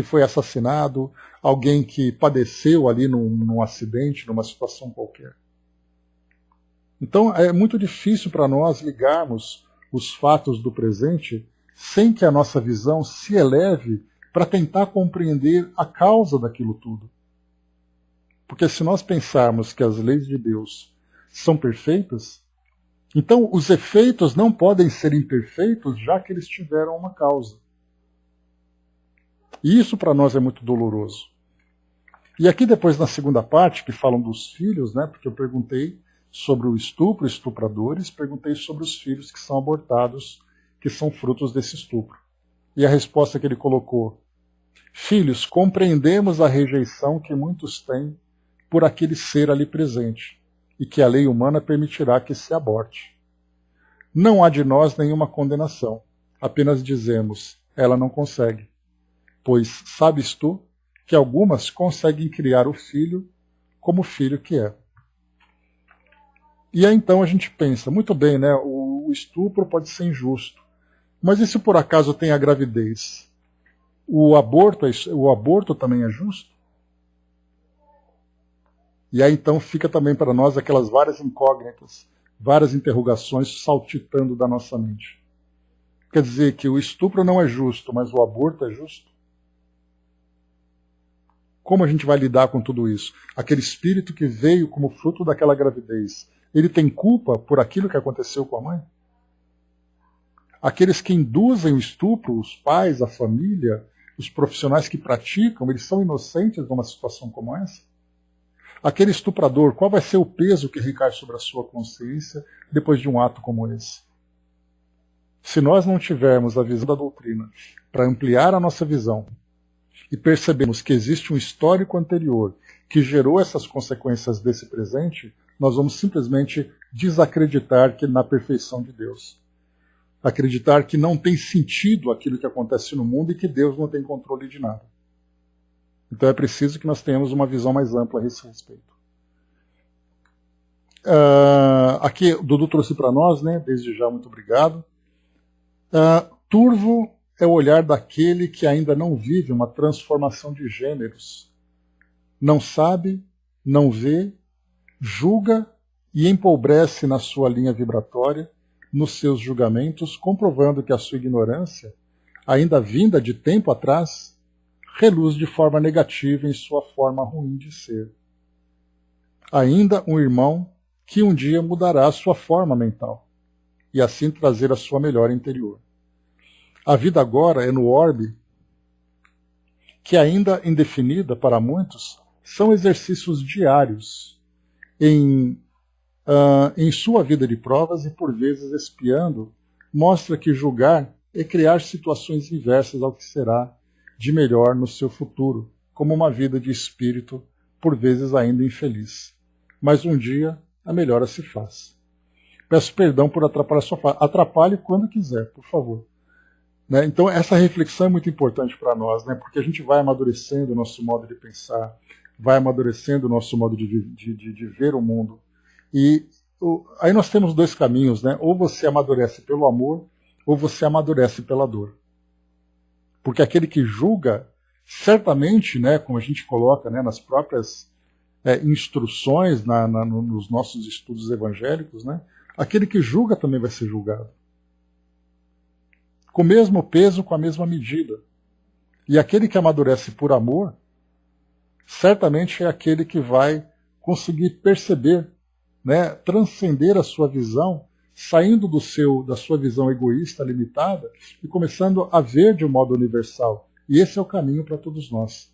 foi assassinado, alguém que padeceu ali num acidente, numa situação qualquer. Então é muito difícil para nós ligarmos os fatos do presente sem que a nossa visão se eleve para tentar compreender a causa daquilo tudo. Porque se nós pensarmos que as leis de Deus são perfeitas, então os efeitos não podem ser imperfeitos, já que eles tiveram uma causa. E isso para nós é muito doloroso. E aqui depois na segunda parte, que falam dos filhos, né, porque eu perguntei sobre o estupro, estupradores, perguntei sobre os filhos que são abortados, que são frutos desse estupro. E a resposta que ele colocou: filhos, compreendemos a rejeição que muitos têm por aquele ser ali presente, e que a lei humana permitirá que se aborte. Não há de nós nenhuma condenação, apenas dizemos, ela não consegue. Pois sabes tu que algumas conseguem criar o filho como filho que é. E aí então a gente pensa, muito bem, né, o estupro pode ser injusto, mas e se por acaso tem a gravidez? O aborto também é justo? E aí então fica também para nós aquelas várias incógnitas, várias interrogações saltitando da nossa mente. Quer dizer que o estupro não é justo, mas o aborto é justo? Como a gente vai lidar com tudo isso? Aquele espírito que veio como fruto daquela gravidez, ele tem culpa por aquilo que aconteceu com a mãe? Aqueles que induzem o estupro, os pais, a família, os profissionais que praticam, eles são inocentes numa situação como essa? Aquele estuprador, qual vai ser o peso que recai sobre a sua consciência depois de um ato como esse? Se nós não tivermos a visão da doutrina para ampliar a nossa visão e percebemos que existe um histórico anterior que gerou essas consequências desse presente, nós vamos simplesmente desacreditar que na perfeição de Deus. Acreditar que não tem sentido aquilo que acontece no mundo e que Deus não tem controle de nada. Então é preciso que nós tenhamos uma visão mais ampla a esse respeito. Aqui o Dudu trouxe para nós, né, desde já, muito obrigado. Turvo é o olhar daquele que ainda não vive uma transformação de gêneros. Não sabe, não vê, julga e empobrece na sua linha vibratória, nos seus julgamentos, comprovando que a sua ignorância, ainda vinda de tempo atrás, reluz de forma negativa em sua forma ruim de ser. Ainda um irmão que um dia mudará a sua forma mental, e assim trazer a sua melhora interior. A vida agora é no orbe, que ainda indefinida para muitos, são exercícios diários em sua vida de provas e por vezes espiando, mostra que julgar é criar situações inversas ao que será de melhor no seu futuro, como uma vida de espírito, por vezes ainda infeliz. Mas um dia a melhora se faz. Peço perdão por atrapalhar a sua fala. Atrapalhe quando quiser, por favor. Né? Então essa reflexão é muito importante para nós, né? Porque a gente vai amadurecendo o nosso modo de pensar, vai amadurecendo o nosso modo de ver o mundo. E aí nós temos dois caminhos, né? Ou você amadurece pelo amor, ou você amadurece pela dor. Porque aquele que julga, certamente, né, como a gente coloca, né, nas próprias instruções, nos nossos estudos evangélicos, né, aquele que julga também vai ser julgado. Com o mesmo peso, com a mesma medida. E aquele que amadurece por amor, certamente é aquele que vai conseguir perceber, né, transcender a sua visão, saindo da sua visão egoísta, limitada, e começando a ver de um modo universal. E esse é o caminho para todos nós.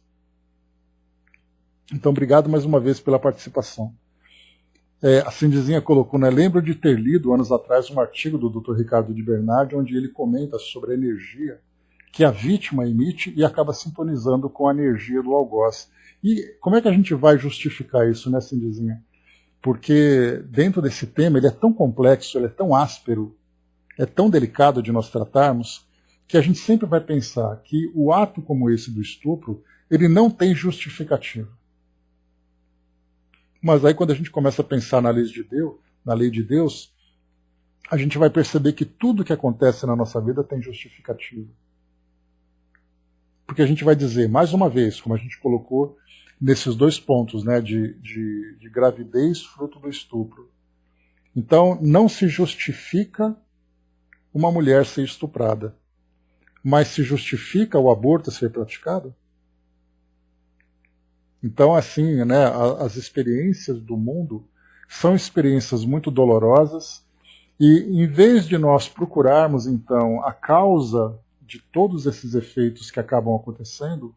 Então, obrigado mais uma vez pela participação. A Cindizinha colocou, né, lembro de ter lido anos atrás um artigo do Dr. Ricardo de Bernardi, onde ele comenta sobre a energia que a vítima emite e acaba sintonizando com a energia do algoz. E como é que a gente vai justificar isso, né, Cindizinha? Porque dentro desse tema ele é tão complexo, ele é tão áspero, é tão delicado de nós tratarmos, que a gente sempre vai pensar que o ato como esse do estupro, ele não tem justificativa. Mas aí quando a gente começa a pensar na lei de Deus, a gente vai perceber que tudo que acontece na nossa vida tem justificativa. Porque a gente vai dizer, mais uma vez, como a gente colocou nesses dois pontos, né, de gravidez fruto do estupro. Então, não se justifica uma mulher ser estuprada, mas se justifica o aborto ser praticado? Então, assim, né, as experiências do mundo são experiências muito dolorosas e, em vez de nós procurarmos, então, a causa de todos esses efeitos que acabam acontecendo,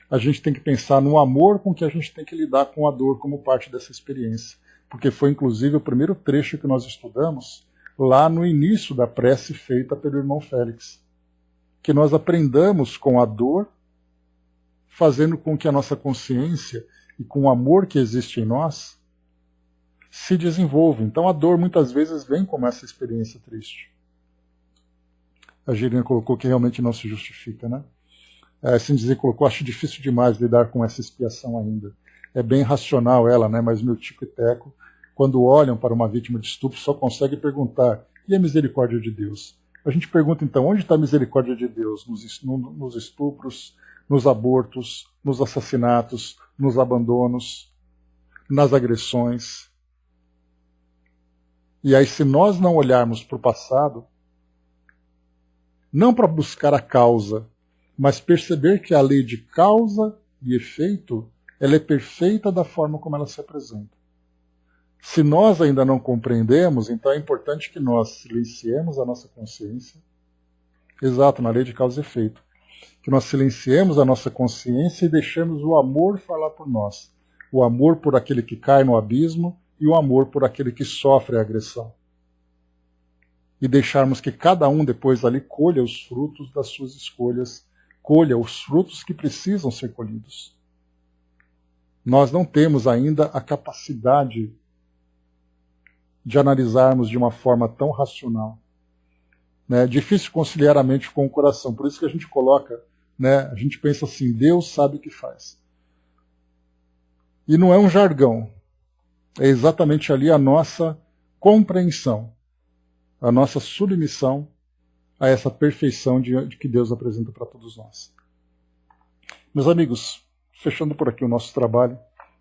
a gente tem que pensar no amor com que a gente tem que lidar com a dor como parte dessa experiência. Porque foi, inclusive, o primeiro trecho que nós estudamos lá no início da prece feita pelo irmão Félix. Que nós aprendamos com a dor, fazendo com que a nossa consciência e com o amor que existe em nós se desenvolva. Então a dor muitas vezes vem como essa experiência triste. A Girina colocou que realmente não se justifica, né? Assim dizer, colocou, acho difícil demais lidar com essa expiação ainda. É bem racional ela, né? Mas meu tico e teco, quando olham para uma vítima de estupro, só consegue perguntar, e a misericórdia de Deus? A gente pergunta então, onde está a misericórdia de Deus? Nos estupros, nos abortos, nos assassinatos, nos abandonos, nas agressões. E aí, se nós não olharmos para o passado, não para buscar a causa, mas perceber que a lei de causa e efeito, ela é perfeita da forma como ela se apresenta. Se nós ainda não compreendemos, então é importante que nós silenciemos a nossa consciência. Exato, na lei de causa e efeito. Que nós silenciemos a nossa consciência e deixemos o amor falar por nós. O amor por aquele que cai no abismo e o amor por aquele que sofre a agressão. E deixarmos que cada um depois ali colha os frutos das suas escolhas, colha os frutos que precisam ser colhidos. Nós não temos ainda a capacidade de analisarmos de uma forma tão racional. É difícil conciliar a mente com o coração, por isso que a gente coloca, né, a gente pensa assim, Deus sabe o que faz. E não é um jargão, é exatamente ali a nossa compreensão, a nossa submissão a essa perfeição de que Deus apresenta para todos nós. Meus amigos, fechando por aqui o nosso trabalho,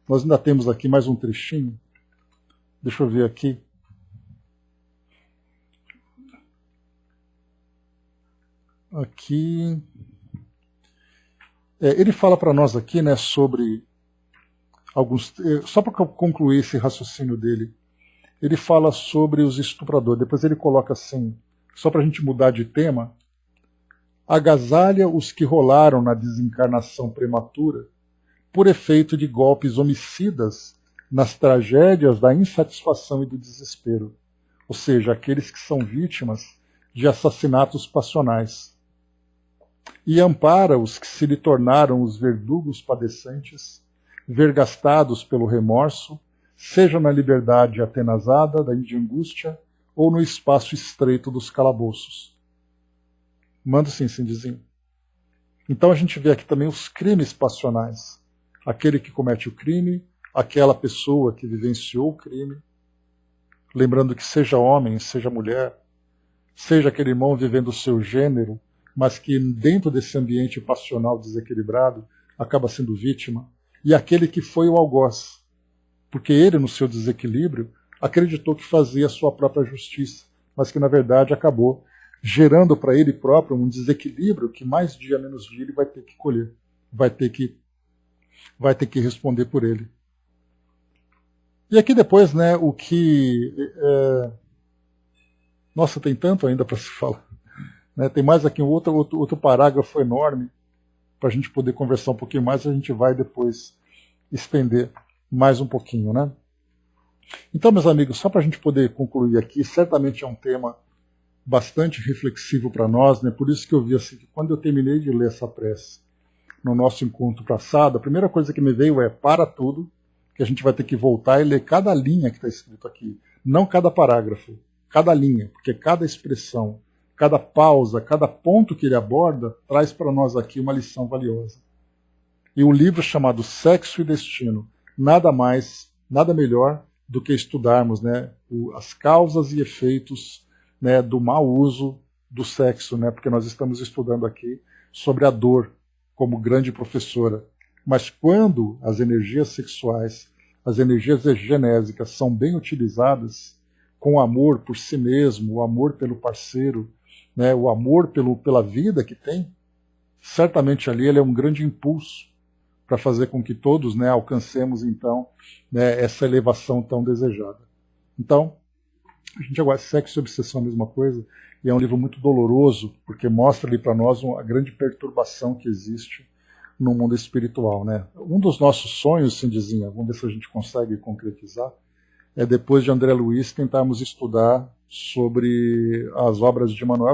nós ainda temos aqui mais um trechinho. Deixa eu ver aqui. Aqui. Ele fala para nós aqui, né, sobre alguns. Só para concluir esse raciocínio dele, ele fala sobre os estupradores. Depois ele coloca assim, só para a gente mudar de tema: agasalha os que rolaram na desencarnação prematura por efeito de golpes homicidas nas tragédias da insatisfação e do desespero. Ou seja, aqueles que são vítimas de assassinatos passionais. E ampara os que se lhe tornaram os verdugos padecentes, vergastados pelo remorso, seja na liberdade atenazada de angústia ou no espaço estreito dos calabouços. Manda sim, Cindizinho. Então a gente vê aqui também os crimes passionais. Aquele que comete o crime, aquela pessoa que vivenciou o crime, lembrando que seja homem, seja mulher, seja aquele irmão vivendo o seu gênero, mas que dentro desse ambiente passional desequilibrado acaba sendo vítima, e aquele que foi o algoz, porque ele, no seu desequilíbrio, acreditou que fazia a sua própria justiça, mas que na verdade acabou gerando para ele próprio um desequilíbrio que mais dia menos dia ele vai ter que colher, vai ter que responder por ele. E aqui depois, né, o que... Nossa, tem tanto ainda para se falar. Né? Tem mais aqui um outro parágrafo enorme para a gente poder conversar um pouquinho mais, a gente vai depois estender mais um pouquinho, né? Então, meus amigos, só para a gente poder concluir aqui, certamente é um tema bastante reflexivo para nós, né? Por isso que eu vi assim, que quando eu terminei de ler essa prece no nosso encontro passado, a primeira coisa que me veio é: para tudo, que a gente vai ter que voltar e ler cada linha que está escrito aqui, não cada parágrafo, cada linha, porque cada expressão, cada pausa, cada ponto que ele aborda, traz para nós aqui uma lição valiosa. E um livro chamado Sexo e Destino, nada mais, nada melhor do que estudarmos, né, as causas e efeitos, né, do mau uso do sexo, né, porque nós estamos estudando aqui sobre a dor como grande professora. Mas quando as energias sexuais, as energias genésicas são bem utilizadas, com amor por si mesmo, o amor pelo parceiro, né, o amor pela vida que tem, certamente ali ele é um grande impulso para fazer com que todos, né, alcancemos então, né, essa elevação tão desejada. Então, a gente agora, Sexo e Obsessão é a mesma coisa, e é um livro muito doloroso, porque mostra ali para nós a grande perturbação que existe no mundo espiritual. Né? Um dos nossos sonhos, Cindizinha, vamos ver se a gente consegue concretizar, é depois de André Luiz tentarmos estudar sobre as obras de Manuel